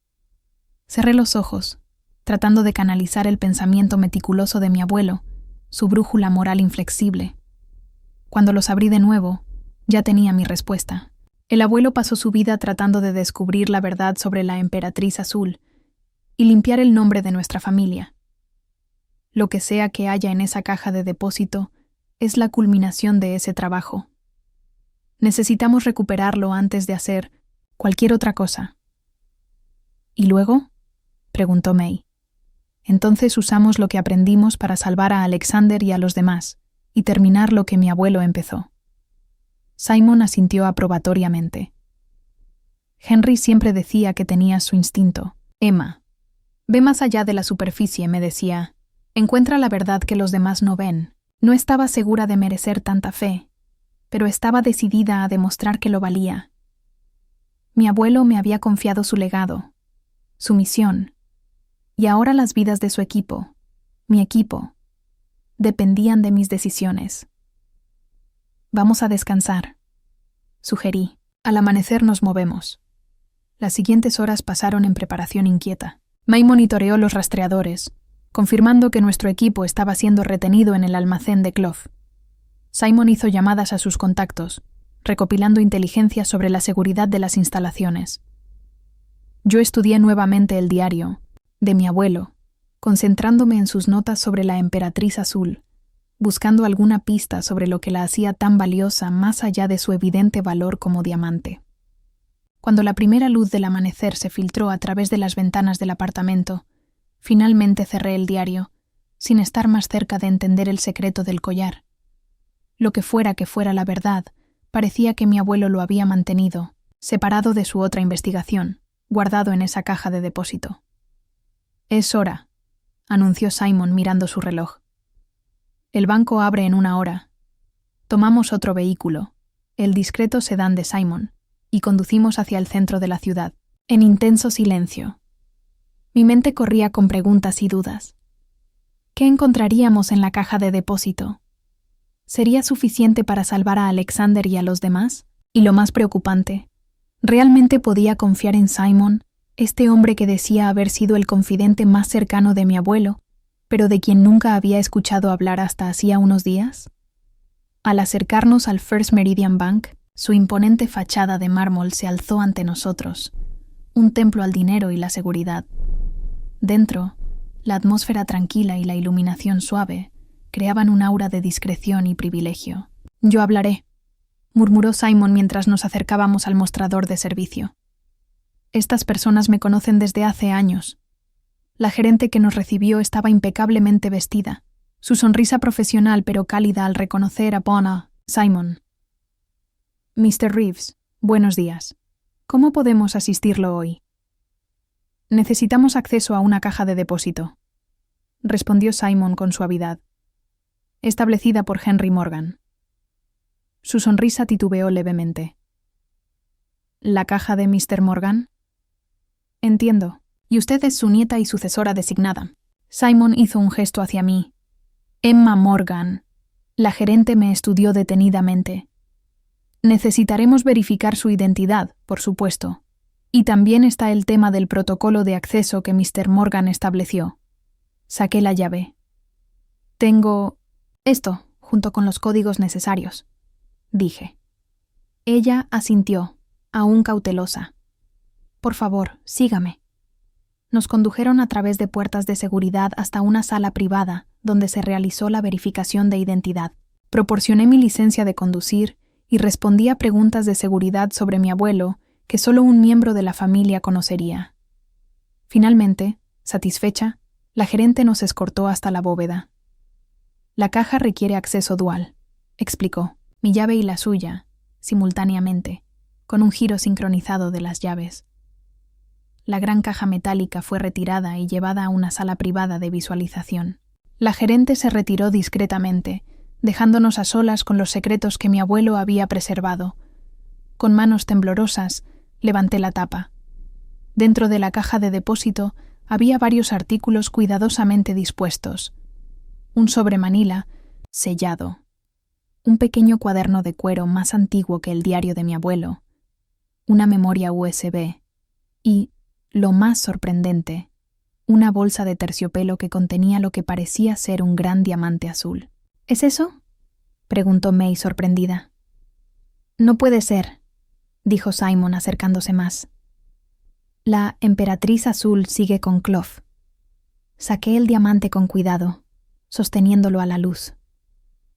Cerré los ojos, tratando de canalizar el pensamiento meticuloso de mi abuelo, su brújula moral inflexible. Cuando los abrí de nuevo, ya tenía mi respuesta. El abuelo pasó su vida tratando de descubrir la verdad sobre la emperatriz azul y limpiar el nombre de nuestra familia. Lo que sea que haya en esa caja de depósito es la culminación de ese trabajo. Necesitamos recuperarlo antes de hacer cualquier otra cosa. ¿Y luego?, preguntó May. Entonces usamos lo que aprendimos para salvar a Alexander y a los demás y terminar lo que mi abuelo empezó. Simon asintió aprobatoriamente. Henry siempre decía que tenía su instinto. Emma, ve más allá de la superficie, me decía. Encuentra la verdad que los demás no ven. No estaba segura de merecer tanta fe, pero estaba decidida a demostrar que lo valía. Mi abuelo me había confiado su legado, su misión, y ahora las vidas de su equipo, mi equipo, dependían de mis decisiones. Vamos a descansar, sugerí. Al amanecer nos movemos. Las siguientes horas pasaron en preparación inquieta. May monitoreó los rastreadores, confirmando que nuestro equipo estaba siendo retenido en el almacén de Clough. Simon hizo llamadas a sus contactos, recopilando inteligencia sobre la seguridad de las instalaciones. Yo estudié nuevamente el diario de mi abuelo, concentrándome en sus notas sobre la emperatriz azul, buscando alguna pista sobre lo que la hacía tan valiosa más allá de su evidente valor como diamante. Cuando la primera luz del amanecer se filtró a través de las ventanas del apartamento, finalmente cerré el diario, sin estar más cerca de entender el secreto del collar. Lo que fuera la verdad, parecía que mi abuelo lo había mantenido, separado de su otra investigación, guardado en esa caja de depósito. «Es hora», anunció Simon mirando su reloj. «El banco abre en 1 hora». Tomamos otro vehículo, el discreto sedán de Simon, y conducimos hacia el centro de la ciudad, en intenso silencio. Mi mente corría con preguntas y dudas. ¿Qué encontraríamos en la caja de depósito? ¿Sería suficiente para salvar a Alexander y a los demás? Y lo más preocupante, ¿realmente podía confiar en Simon, este hombre que decía haber sido el confidente más cercano de mi abuelo, pero de quien nunca había escuchado hablar hasta hacía unos días? Al acercarnos al First Meridian Bank, su imponente fachada de mármol se alzó ante nosotros, un templo al dinero y la seguridad. Dentro, la atmósfera tranquila y la iluminación suave creaban un aura de discreción y privilegio. «Yo hablaré», murmuró Simon mientras nos acercábamos al mostrador de servicio. «Estas personas me conocen desde hace años». La gerente que nos recibió estaba impecablemente vestida, su sonrisa profesional pero cálida al reconocer a Bona, Simon. «Mr. Reeves, buenos días. ¿Cómo podemos asistirlo hoy?» «Necesitamos acceso a una caja de depósito», respondió Simon con suavidad. «Establecida por Henry Morgan». Su sonrisa titubeó levemente. «¿La caja de Mr. Morgan?» «Entiendo. Y usted es su nieta y sucesora designada». Simon hizo un gesto hacia mí. «Emma Morgan». La gerente me estudió detenidamente. «Necesitaremos verificar su identidad, por supuesto. Y también está el tema del protocolo de acceso que Mr. Morgan estableció». Saqué la llave. «Tengo esto, junto con los códigos necesarios», dije. Ella asintió, aún cautelosa. «Por favor, sígame». Nos condujeron a través de puertas de seguridad hasta una sala privada donde se realizó la verificación de identidad. Proporcioné mi licencia de conducir y respondí a preguntas de seguridad sobre mi abuelo que solo un miembro de la familia conocería. Finalmente, satisfecha, la gerente nos escortó hasta la bóveda. «La caja requiere acceso dual», explicó, mi llave y la suya, simultáneamente, con un giro sincronizado de las llaves. La gran caja metálica fue retirada y llevada a una sala privada de visualización. La gerente se retiró discretamente, dejándonos a solas con los secretos que mi abuelo había preservado. Con manos temblorosas, levanté la tapa. Dentro de la caja de depósito Había varios artículos cuidadosamente dispuestos. Un sobre manila, sellado. Un pequeño cuaderno de cuero más antiguo que el diario de mi abuelo. Una memoria USB. Y, lo más sorprendente, una bolsa de terciopelo que contenía lo que parecía ser un gran diamante azul. ¿Es eso?, preguntó May sorprendida. No puede ser, dijo Simon acercándose más. La emperatriz azul sigue con Clove. Saqué el diamante con cuidado, sosteniéndolo a la luz.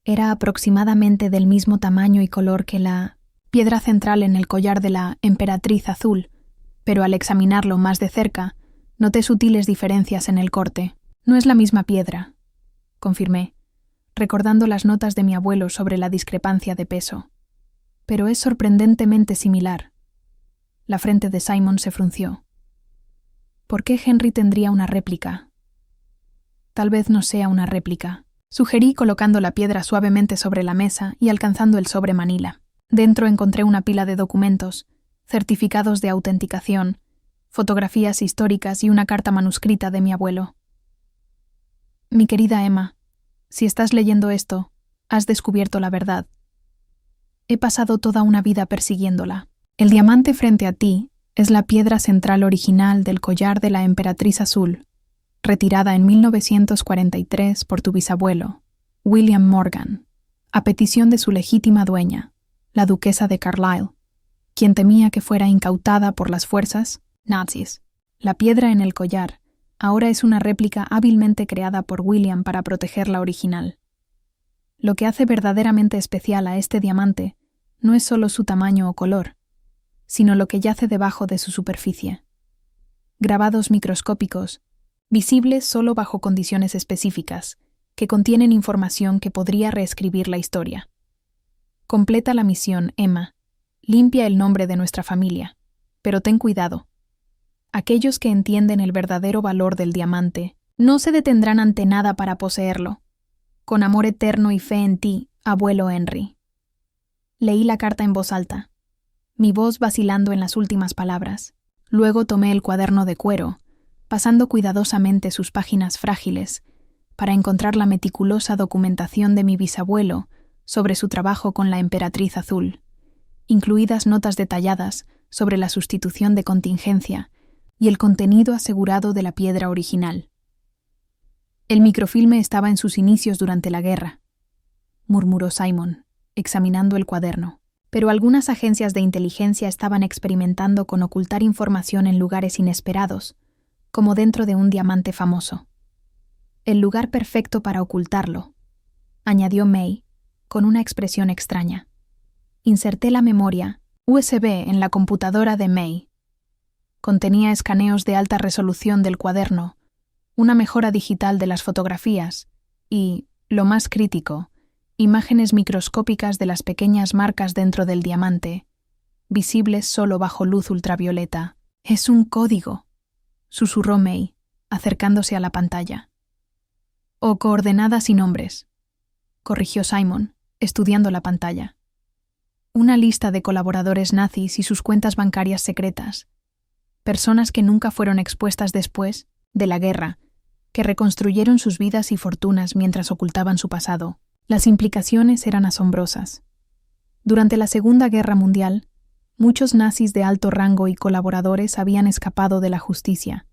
Era aproximadamente del mismo tamaño y color que la piedra central en el collar de la emperatriz azul, pero al examinarlo más de cerca, noté sutiles diferencias en el corte. No es la misma piedra, confirmé, recordando las notas de mi abuelo sobre la discrepancia de peso. Pero es sorprendentemente similar. La frente de Simon se frunció. ¿Por qué Henry tendría una réplica? Tal vez no sea una réplica, sugerí colocando la piedra suavemente sobre la mesa y alcanzando el sobre manila. Dentro encontré una pila de documentos, certificados de autenticación, fotografías históricas y una carta manuscrita de mi abuelo. Mi querida Emma, si estás leyendo esto, has descubierto la verdad. He pasado toda una vida persiguiéndola. El diamante frente a ti es la piedra central original del collar de la emperatriz azul, retirada en 1943 por tu bisabuelo, William Morgan, a petición de su legítima dueña, la duquesa de Carlisle, quien temía que fuera incautada por las fuerzas nazis. La piedra en el collar ahora es una réplica hábilmente creada por William para proteger la original. Lo que hace verdaderamente especial a este diamante no es solo su tamaño o color, sino lo que yace debajo de su superficie. Grabados microscópicos, visibles solo bajo condiciones específicas, que contienen información que podría reescribir la historia. Completa la misión, Emma. Limpia el nombre de nuestra familia. Pero ten cuidado. Aquellos que entienden el verdadero valor del diamante no se detendrán ante nada para poseerlo. Con amor eterno y fe en ti, abuelo Henry. Leí la carta en voz alta, mi voz vacilando en las últimas palabras. Luego tomé el cuaderno de cuero, pasando cuidadosamente sus páginas frágiles, para encontrar la meticulosa documentación de mi bisabuelo sobre su trabajo con la emperatriz azul, incluidas notas detalladas sobre la sustitución de contingencia y el contenido asegurado de la piedra original. El microfilme estaba en sus inicios durante la guerra, murmuró Simon, examinando el cuaderno. Pero algunas agencias de inteligencia estaban experimentando con ocultar información en lugares inesperados, como dentro de un diamante famoso. El lugar perfecto para ocultarlo, añadió May, con una expresión extraña. Inserté la memoria USB en la computadora de May. Contenía escaneos de alta resolución del cuaderno, una mejora digital de las fotografías y, lo más crítico, imágenes microscópicas de las pequeñas marcas dentro del diamante, visibles solo bajo luz ultravioleta. «Es un código», susurró May, acercándose a la pantalla. «O coordenadas y nombres», corrigió Simon, estudiando la pantalla. «Una lista de colaboradores nazis y sus cuentas bancarias secretas. Personas que nunca fueron expuestas después de la guerra, que reconstruyeron sus vidas y fortunas mientras ocultaban su pasado». Las implicaciones eran asombrosas. Durante la Segunda Guerra Mundial, muchos nazis de alto rango y colaboradores habían escapado de la justicia,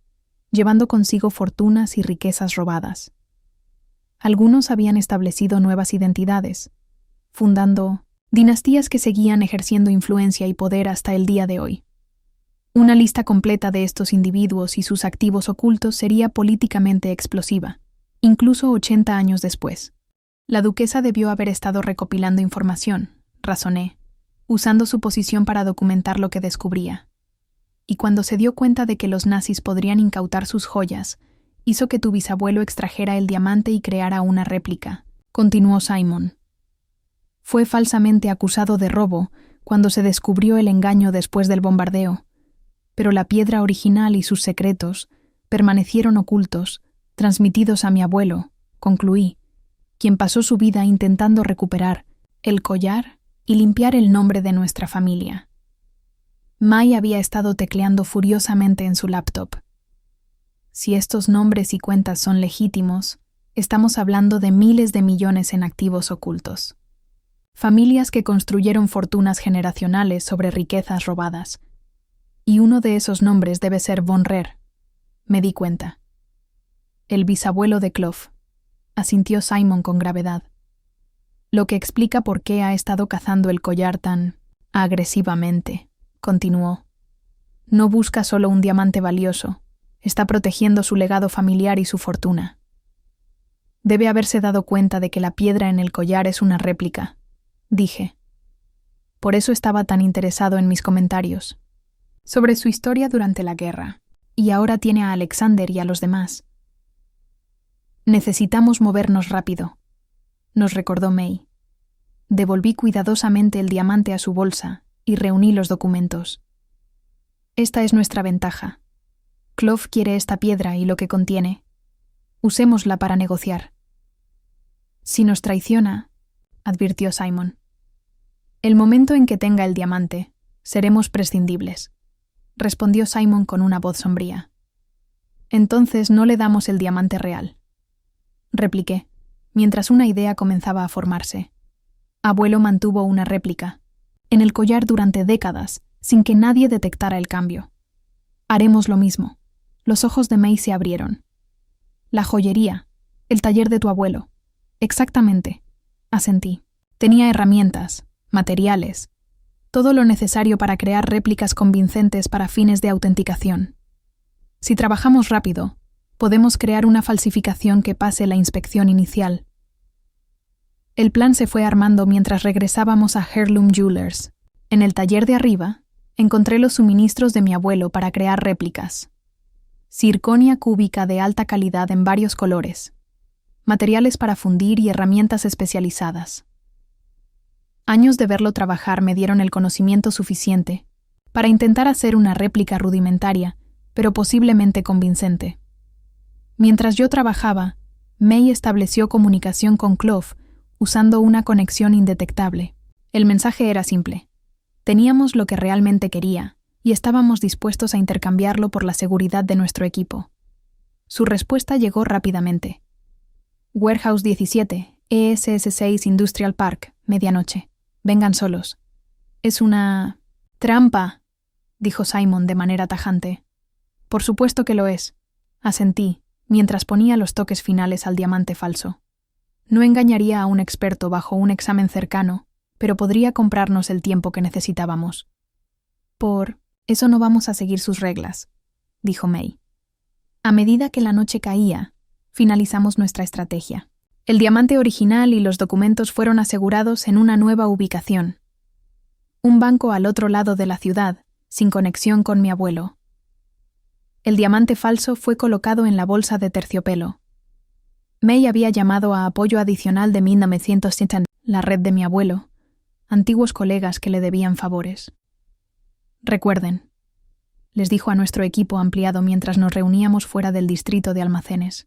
llevando consigo fortunas y riquezas robadas. Algunos habían establecido nuevas identidades, fundando dinastías que seguían ejerciendo influencia y poder hasta el día de hoy. Una lista completa de estos individuos y sus activos ocultos sería políticamente explosiva, incluso 80 años después. La duquesa debió haber estado recopilando información, razoné, usando su posición para documentar lo que descubría. Y cuando se dio cuenta de que los nazis podrían incautar sus joyas, hizo que tu bisabuelo extrajera el diamante y creara una réplica, continuó Simon. Fue falsamente acusado de robo cuando se descubrió el engaño después del bombardeo, pero la piedra original y sus secretos permanecieron ocultos, transmitidos a mi abuelo, concluí, quien pasó su vida intentando recuperar el collar y limpiar el nombre de nuestra familia. May había estado tecleando furiosamente en su laptop. Si estos nombres y cuentas son legítimos, estamos hablando de miles de millones en activos ocultos. Familias que construyeron fortunas generacionales sobre riquezas robadas. Y uno de esos nombres debe ser Von Rehr. Me di cuenta. El bisabuelo de Clove, asintió Simon con gravedad. Lo que explica por qué ha estado cazando el collar tan agresivamente, continuó. No busca solo un diamante valioso, está protegiendo su legado familiar y su fortuna. Debe haberse dado cuenta de que la piedra en el collar es una réplica, dije. Por eso estaba tan interesado en mis comentarios sobre su historia durante la guerra, y ahora tiene a Alexander y a los demás. Necesitamos movernos rápido, nos recordó May. Devolví cuidadosamente el diamante a su bolsa y reuní los documentos. Esta es nuestra ventaja. Clove quiere esta piedra y lo que contiene. Usémosla para negociar. Si nos traiciona, advirtió Simon. El momento en que tenga el diamante, seremos prescindibles, respondió Simon con una voz sombría. Entonces no le damos el diamante real, repliqué, mientras una idea comenzaba a formarse. Abuelo mantuvo una réplica, en el collar durante décadas, sin que nadie detectara el cambio. Haremos lo mismo. Los ojos de May se abrieron. La joyería, el taller de tu abuelo. Exactamente, asentí. Tenía herramientas, materiales, todo lo necesario para crear réplicas convincentes para fines de autenticación. Si trabajamos rápido, podemos crear una falsificación que pase la inspección inicial. El plan se fue armando mientras regresábamos a Heirloom Jewelers. En el taller de arriba, encontré los suministros de mi abuelo para crear réplicas. Circonia cúbica de alta calidad en varios colores, materiales para fundir y herramientas especializadas. Años de verlo trabajar me dieron el conocimiento suficiente para intentar hacer una réplica rudimentaria, pero posiblemente convincente. Mientras yo trabajaba, May estableció comunicación con Clove usando una conexión indetectable. El mensaje era simple. Teníamos lo que realmente quería y estábamos dispuestos a intercambiarlo por la seguridad de nuestro equipo. Su respuesta llegó rápidamente. Warehouse 17, ESS6 Industrial Park, medianoche. Vengan solos. Es una trampa, dijo Simon de manera tajante. Por supuesto que lo es, asentí, mientras ponía los toques finales al diamante falso. No engañaría a un experto bajo un examen cercano, pero podría comprarnos el tiempo que necesitábamos. Por eso no vamos a seguir sus reglas, dijo May. A medida que la noche caía, finalizamos nuestra estrategia. El diamante original y los documentos fueron asegurados en una nueva ubicación. Un banco al otro lado de la ciudad, sin conexión con mi abuelo. El diamante falso fue colocado en la bolsa de terciopelo. May había llamado a apoyo adicional de 1970, la red de mi abuelo, antiguos colegas que le debían favores. Recuerden, les dijo a nuestro equipo ampliado mientras nos reuníamos fuera del distrito de almacenes.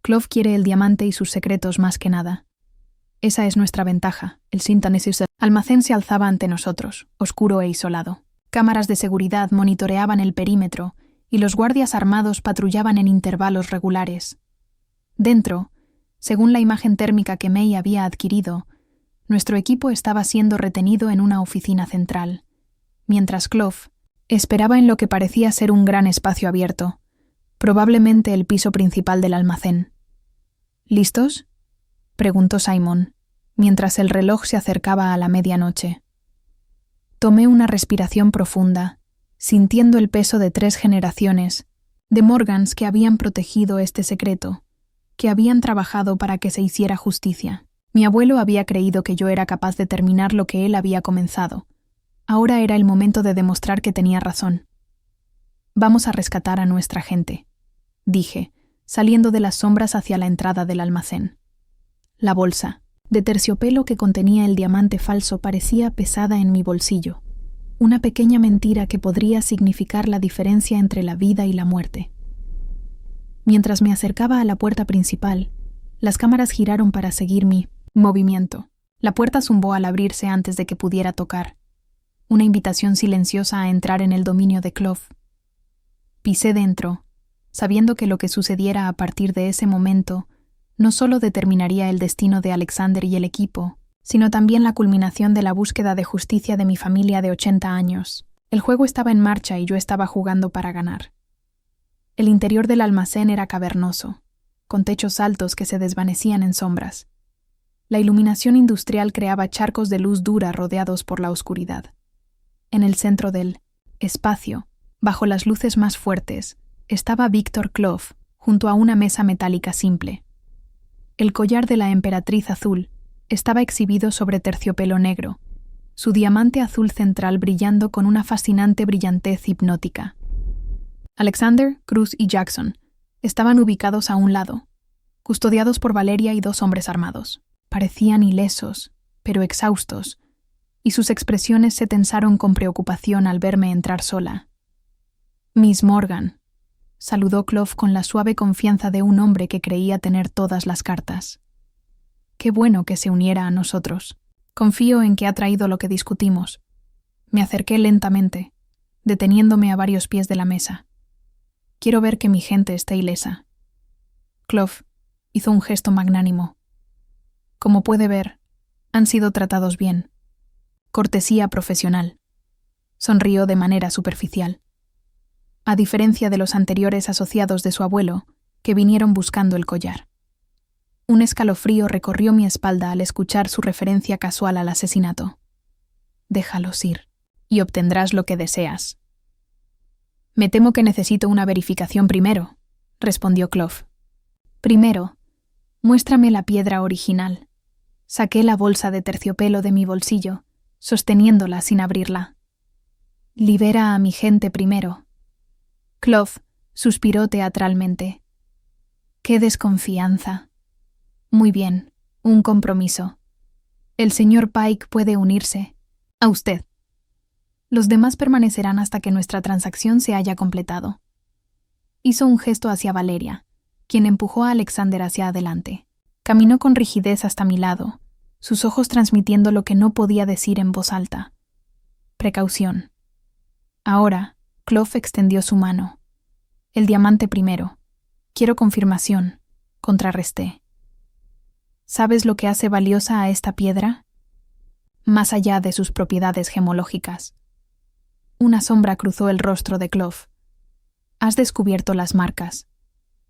Clove quiere el diamante y sus secretos más que nada. Esa es nuestra ventaja. El almacén se alzaba ante nosotros, oscuro e isolado. Cámaras de seguridad monitoreaban el perímetro y los guardias armados patrullaban en intervalos regulares. Dentro, según la imagen térmica que May había adquirido, nuestro equipo estaba siendo retenido en una oficina central, mientras Clove esperaba en lo que parecía ser un gran espacio abierto, probablemente el piso principal del almacén. ¿Listos?, preguntó Simon, mientras el reloj se acercaba a la medianoche. Tomé una respiración profunda, sintiendo el peso de 3 generaciones, de Morgans que habían protegido este secreto, que habían trabajado para que se hiciera justicia. Mi abuelo había creído que yo era capaz de terminar lo que él había comenzado. Ahora era el momento de demostrar que tenía razón. Vamos a rescatar a nuestra gente, dije, saliendo de las sombras hacia la entrada del almacén. La bolsa, de terciopelo que contenía el diamante falso, parecía pesada en mi bolsillo, una pequeña mentira que podría significar la diferencia entre la vida y la muerte. Mientras me acercaba a la puerta principal, las cámaras giraron para seguir mi movimiento. La puerta zumbó al abrirse antes de que pudiera tocar. Una invitación silenciosa a entrar en el dominio de Clove. Pisé dentro, sabiendo que lo que sucediera a partir de ese momento no solo determinaría el destino de Alexander y el equipo, sino también la culminación de la búsqueda de justicia de mi familia de 80 años. El juego estaba en marcha y yo estaba jugando para ganar. El interior del almacén era cavernoso, con techos altos que se desvanecían en sombras. La iluminación industrial creaba charcos de luz dura rodeados por la oscuridad. En el centro del espacio, bajo las luces más fuertes, estaba Víctor Klov, junto a una mesa metálica simple. El collar de la emperatriz azul estaba exhibido sobre terciopelo negro, su diamante azul central brillando con una fascinante brillantez hipnótica. Alexander, Cruz y Jackson estaban ubicados a un lado, custodiados por Valeria y 2 hombres armados. Parecían ilesos, pero exhaustos, y sus expresiones se tensaron con preocupación al verme entrar sola. «Miss Morgan», saludó Klov con la suave confianza de un hombre que creía tener todas las cartas. «Qué bueno que se uniera a nosotros. Confío en que ha traído lo que discutimos». Me acerqué lentamente, deteniéndome a varios pies de la mesa. «Quiero ver que mi gente esté ilesa». Klov hizo un gesto magnánimo. «Como puede ver, han sido tratados bien. Cortesía profesional». Sonrió de manera superficial. A diferencia de los anteriores asociados de su abuelo, que vinieron buscando el collar. Un escalofrío recorrió mi espalda al escuchar su referencia casual al asesinato. «Déjalos ir, y obtendrás lo que deseas». «Me temo que necesito una verificación primero», respondió Klov. «Primero, muéstrame la piedra original». Saqué la bolsa de terciopelo de mi bolsillo, sosteniéndola sin abrirla. «Libera a mi gente primero». Klov suspiró teatralmente. «Qué desconfianza». «Muy bien, un compromiso. El señor Pike puede unirse. A usted. Los demás permanecerán hasta que nuestra transacción se haya completado». Hizo un gesto hacia Valeria, quien empujó a Alexander hacia adelante. Caminó con rigidez hasta mi lado, sus ojos transmitiendo lo que no podía decir en voz alta. Precaución. Ahora, Klov extendió su mano. «El diamante primero. Quiero confirmación», contrarresté. «¿Sabes lo que hace valiosa a esta piedra?» Más allá de sus propiedades gemológicas. Una sombra cruzó el rostro de Klov. «Has descubierto las marcas»,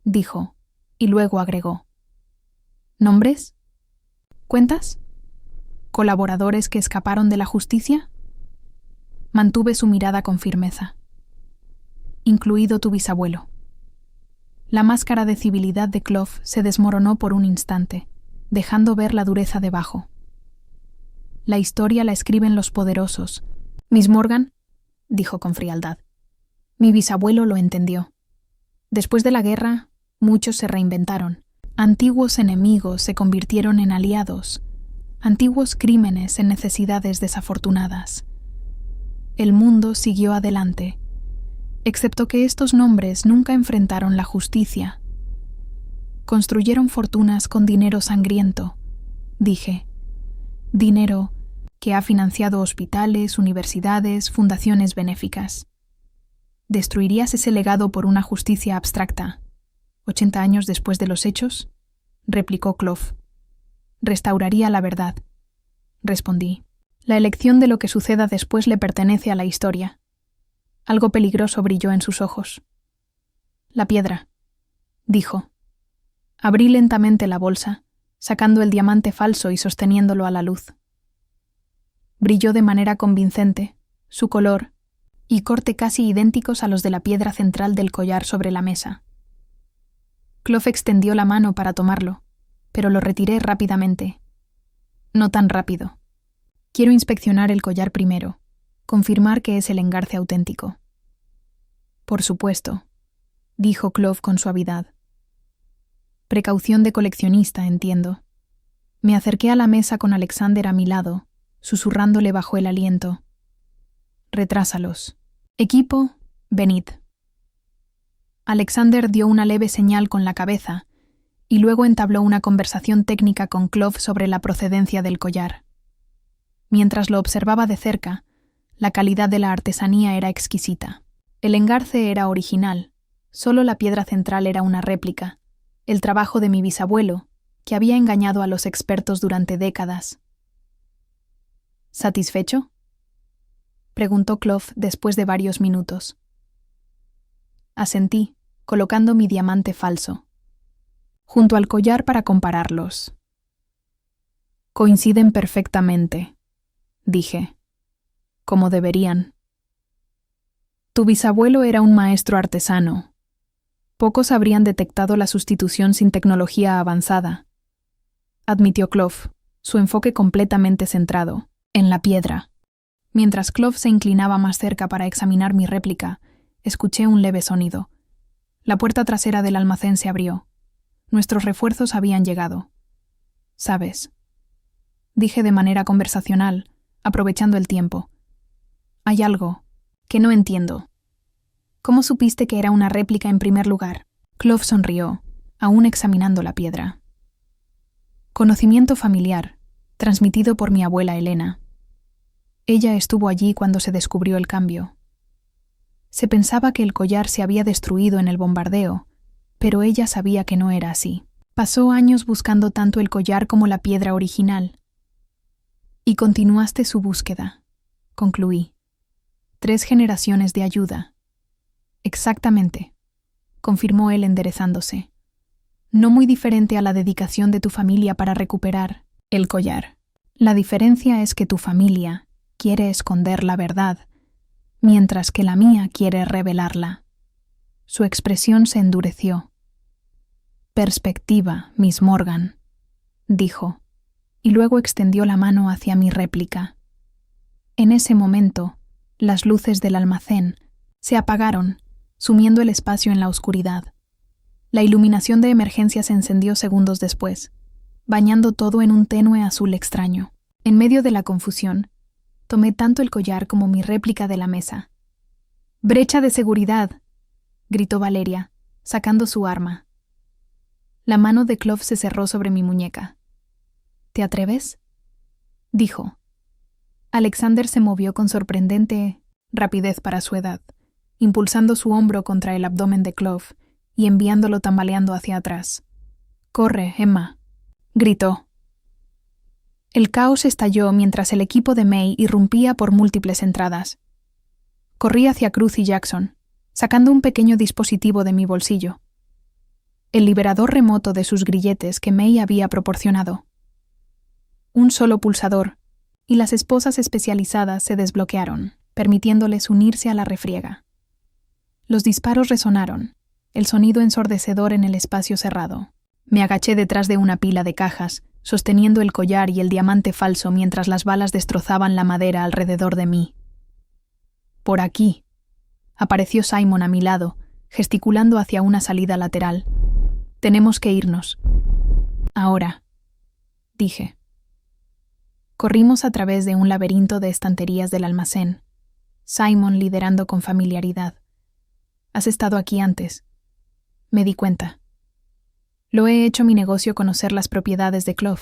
dijo, y luego agregó. «¿Nombres? ¿Cuentas? ¿Colaboradores que escaparon de la justicia?» Mantuve su mirada con firmeza. «Incluido tu bisabuelo». La máscara de civilidad de Klov se desmoronó por un instante, dejando ver la dureza debajo. «La historia la escriben los poderosos. Miss Morgan», dijo con frialdad. «Mi bisabuelo lo entendió. Después de la guerra, muchos se reinventaron. Antiguos enemigos se convirtieron en aliados, antiguos crímenes en necesidades desafortunadas. El mundo siguió adelante, excepto que estos nombres nunca enfrentaron la justicia. Construyeron fortunas con dinero sangriento», dije. «Dinero que ha financiado hospitales, universidades, fundaciones benéficas. ¿Destruirías ese legado por una justicia abstracta 80 años después de los hechos?», replicó Klov. «Restauraría la verdad», respondí. «La elección de lo que suceda después le pertenece a la historia». Algo peligroso brilló en sus ojos. «La piedra», dijo. Abrí lentamente la bolsa, sacando el diamante falso y sosteniéndolo a la luz. Brilló de manera convincente, su color y corte casi idénticos a los de la piedra central del collar sobre la mesa. Klov extendió la mano para tomarlo, pero lo retiré rápidamente. «No tan rápido. Quiero inspeccionar el collar primero, confirmar que es el engarce auténtico». «Por supuesto», dijo Klov con suavidad. «Precaución de coleccionista, entiendo». Me acerqué a la mesa con Alexander a mi lado, susurrándole bajo el aliento. «Retrásalos. Equipo, venid». Alexander dio una leve señal con la cabeza y luego entabló una conversación técnica con Klov sobre la procedencia del collar. Mientras lo observaba de cerca, la calidad de la artesanía era exquisita. El engarce era original, Solo la piedra central era una réplica, el trabajo de mi bisabuelo, que había engañado a los expertos durante décadas. ¿Satisfecho?, preguntó Clove después de varios minutos. Asentí, colocando mi diamante falso junto al collar para compararlos. Coinciden perfectamente, dije, como deberían. Tu bisabuelo era un maestro artesano. Pocos habrían detectado la sustitución sin tecnología avanzada, admitió Clove, su enfoque completamente centrado en la piedra. Mientras Clove se inclinaba más cerca para examinar mi réplica, escuché un leve sonido. La puerta trasera del almacén se abrió. Nuestros refuerzos habían llegado. ¿Sabes?, dije de manera conversacional, aprovechando el tiempo. Hay algo que no entiendo. ¿Cómo supiste que era una réplica en primer lugar? Clove sonrió, aún examinando la piedra. Conocimiento familiar, transmitido por mi abuela Elena. Ella estuvo allí cuando se descubrió el cambio. Se pensaba que el collar se había destruido en el bombardeo, pero ella sabía que no era así. Pasó años buscando tanto el collar como la piedra original. Y continuaste su búsqueda, concluí. 3 generaciones de ayuda. Exactamente, confirmó él enderezándose. No muy diferente a la dedicación de tu familia para recuperar el collar. La diferencia es que tu familia quiere esconder la verdad, mientras que la mía quiere revelarla. Su expresión se endureció. Perspectiva, Miss Morgan, dijo, y luego extendió la mano hacia mi réplica. En ese momento, las luces del almacén se apagaron, sumiendo el espacio en la oscuridad. La iluminación de emergencia se encendió segundos después, bañando todo en un tenue azul extraño. En medio de la confusión, tomé tanto el collar como mi réplica de la mesa. «¡Brecha de seguridad!», gritó Valeria, sacando su arma. La mano de Clove se cerró sobre mi muñeca. «¿Te atreves?», dijo. Alexander se movió con sorprendente rapidez para su edad, impulsando su hombro contra el abdomen de Clove y enviándolo tambaleando hacia atrás. «¡Corre, Emma!», gritó. El caos estalló mientras el equipo de May irrumpía por múltiples entradas. Corrí hacia Cruz y Jackson, sacando un pequeño dispositivo de mi bolsillo. El liberador remoto de sus grilletes que May había proporcionado. Un solo pulsador, y las esposas especializadas se desbloquearon, permitiéndoles unirse a la refriega. Los disparos resonaron, el sonido ensordecedor en el espacio cerrado. Me agaché detrás de una pila de cajas, sosteniendo el collar y el diamante falso mientras las balas destrozaban la madera alrededor de mí. Por aquí. Apareció Simon a mi lado, gesticulando hacia una salida lateral. Tenemos que irnos. Ahora, dije. Corrimos a través de un laberinto de estanterías del almacén, Simon liderando con familiaridad. Has estado aquí antes. Me di cuenta. Lo he hecho mi negocio conocer las propiedades de Clove,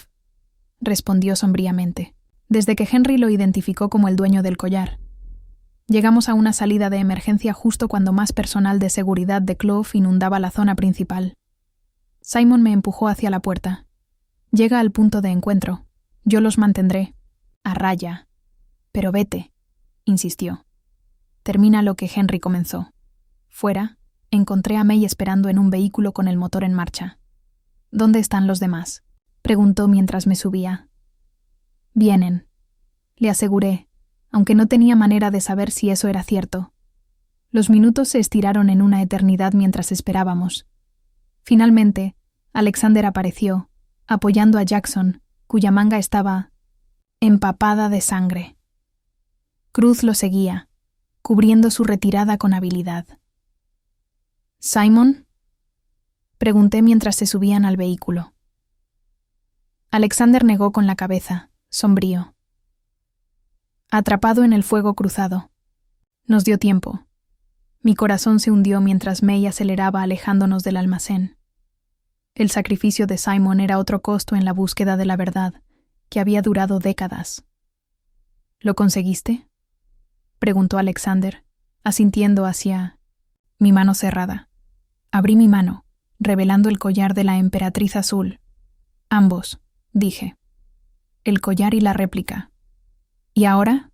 respondió sombríamente, desde que Henry lo identificó como el dueño del collar. Llegamos a una salida de emergencia justo cuando más personal de seguridad de Clove inundaba la zona principal. Simon me empujó hacia la puerta. Llega al punto de encuentro. Yo los mantendré. A raya. Pero vete, insistió. Termina lo que Henry comenzó. Fuera, encontré a May esperando en un vehículo con el motor en marcha. ¿Dónde están los demás?, preguntó mientras me subía. Vienen, le aseguré, aunque no tenía manera de saber si eso era cierto. Los minutos se estiraron en una eternidad mientras esperábamos. Finalmente, Alexander apareció, apoyando a Jackson, cuya manga estaba empapada de sangre. Cruz lo seguía, cubriendo su retirada con habilidad. «¿Simon?», pregunté mientras se subían al vehículo. Alexander negó con la cabeza, sombrío. Atrapado en el fuego cruzado. Nos dio tiempo. Mi corazón se hundió mientras May aceleraba alejándonos del almacén. El sacrificio de Simon era otro costo en la búsqueda de la verdad, que había durado décadas. ¿Lo conseguiste?, preguntó Alexander, asintiendo hacia mi mano cerrada. Abrí mi mano, revelando el collar de la emperatriz azul. Ambos, dije. El collar y la réplica. ¿Y ahora?,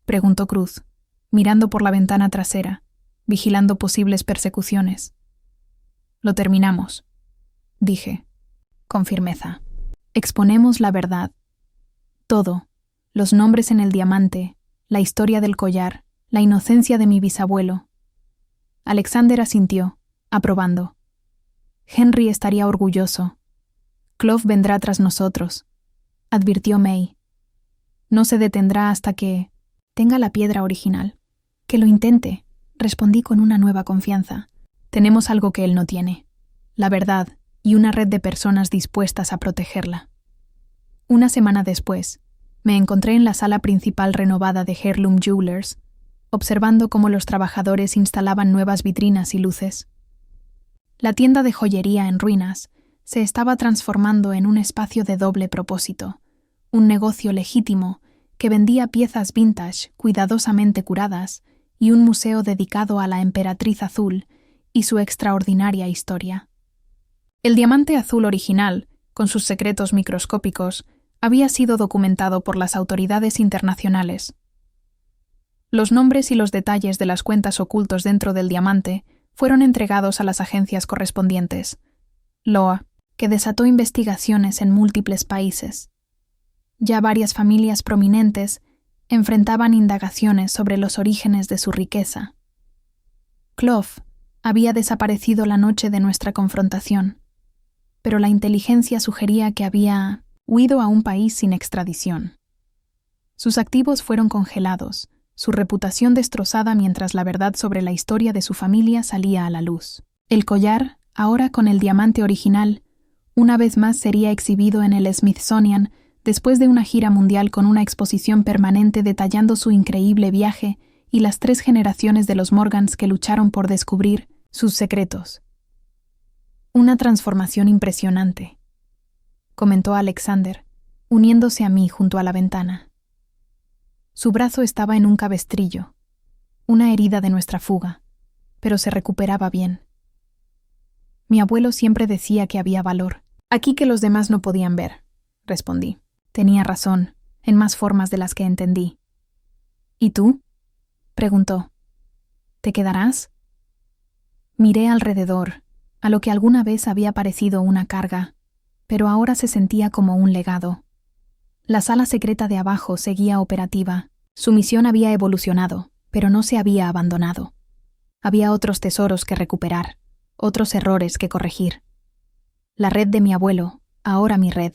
preguntó Cruz, mirando por la ventana trasera, vigilando posibles persecuciones. Lo terminamos, dije, con firmeza. Exponemos la verdad. Todo, los nombres en el diamante, la historia del collar, la inocencia de mi bisabuelo. Alexander asintió, aprobando. Henry estaría orgulloso. Clove vendrá tras nosotros, advirtió May. No se detendrá hasta que tenga la piedra original. Que lo intente, respondí con una nueva confianza. Tenemos algo que él no tiene, la verdad y una red de personas dispuestas a protegerla. Una semana después, me encontré en la sala principal renovada de Heirloom Jewelers, observando cómo los trabajadores instalaban nuevas vitrinas y luces. La tienda de joyería en ruinas se estaba transformando en un espacio de doble propósito, un negocio legítimo que vendía piezas vintage cuidadosamente curadas y un museo dedicado a la emperatriz azul y su extraordinaria historia. El diamante azul original, con sus secretos microscópicos, había sido documentado por las autoridades internacionales. Los nombres y los detalles de las cuentas ocultos dentro del diamante fueron entregados a las agencias correspondientes, LOA, que desató investigaciones en múltiples países. Ya varias familias prominentes enfrentaban indagaciones sobre los orígenes de su riqueza. Clove había desaparecido la noche de nuestra confrontación, pero la inteligencia sugería que había huido a un país sin extradición. Sus activos fueron congelados, su reputación destrozada mientras la verdad sobre la historia de su familia salía a la luz. El collar, ahora con el diamante original, una vez más sería exhibido en el Smithsonian después de una gira mundial con una exposición permanente detallando su increíble viaje y las 3 generaciones de los Morgans que lucharon por descubrir sus secretos. Una transformación impresionante, comentó Alexander, uniéndose a mí junto a la ventana. Su brazo estaba en un cabestrillo, una herida de nuestra fuga, pero se recuperaba bien. Mi abuelo siempre decía que había valor, aquí que los demás no podían ver, respondí. Tenía razón, en más formas de las que entendí. ¿Y tú?, preguntó. ¿Te quedarás? Miré alrededor, a lo que alguna vez había parecido una carga, pero ahora se sentía como un legado. La sala secreta de abajo seguía operativa. Su misión había evolucionado, pero no se había abandonado. Había otros tesoros que recuperar, otros errores que corregir. La red de mi abuelo, ahora mi red,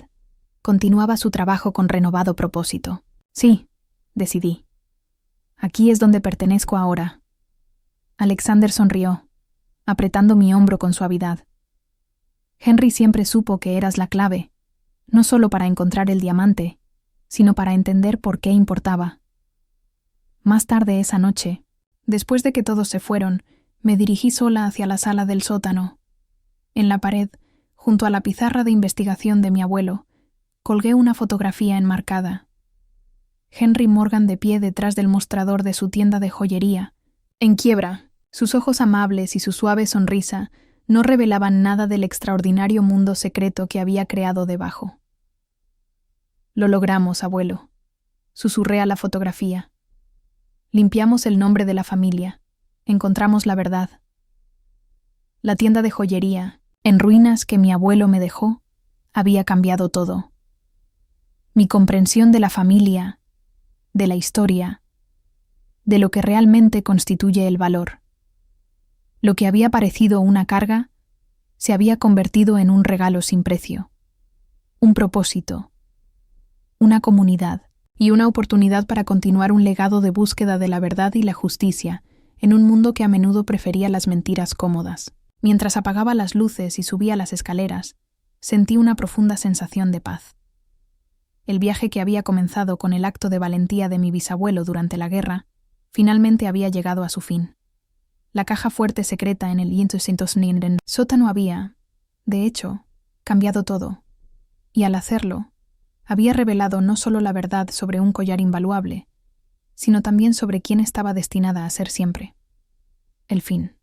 continuaba su trabajo con renovado propósito. Sí, decidí. Aquí es donde pertenezco ahora. Alexander sonrió, apretando mi hombro con suavidad. Henry siempre supo que eras la clave, no solo para encontrar el diamante, sino para entender por qué importaba. Más tarde esa noche, después de que todos se fueron, me dirigí sola hacia la sala del sótano. En la pared, junto a la pizarra de investigación de mi abuelo, colgué una fotografía enmarcada. Henry Morgan de pie detrás del mostrador de su tienda de joyería, en quiebra. Sus ojos amables y su suave sonrisa no revelaban nada del extraordinario mundo secreto que había creado debajo. Lo logramos, abuelo, susurré a la fotografía. Limpiamos el nombre de la familia, encontramos la verdad. La tienda de joyería, en ruinas que mi abuelo me dejó, había cambiado todo. Mi comprensión de la familia, de la historia, de lo que realmente constituye el valor. Lo que había parecido una carga, se había convertido en un regalo sin precio, un propósito, una comunidad y una oportunidad para continuar un legado de búsqueda de la verdad y la justicia en un mundo que a menudo prefería las mentiras cómodas. Mientras apagaba las luces y subía las escaleras, sentí una profunda sensación de paz. El viaje que había comenzado con el acto de valentía de mi bisabuelo durante la guerra, finalmente había llegado a su fin. La caja fuerte secreta en el sótano había, de hecho, cambiado todo, y al hacerlo, había revelado no solo la verdad sobre un collar invaluable, sino también sobre quién estaba destinada a ser siempre. El fin.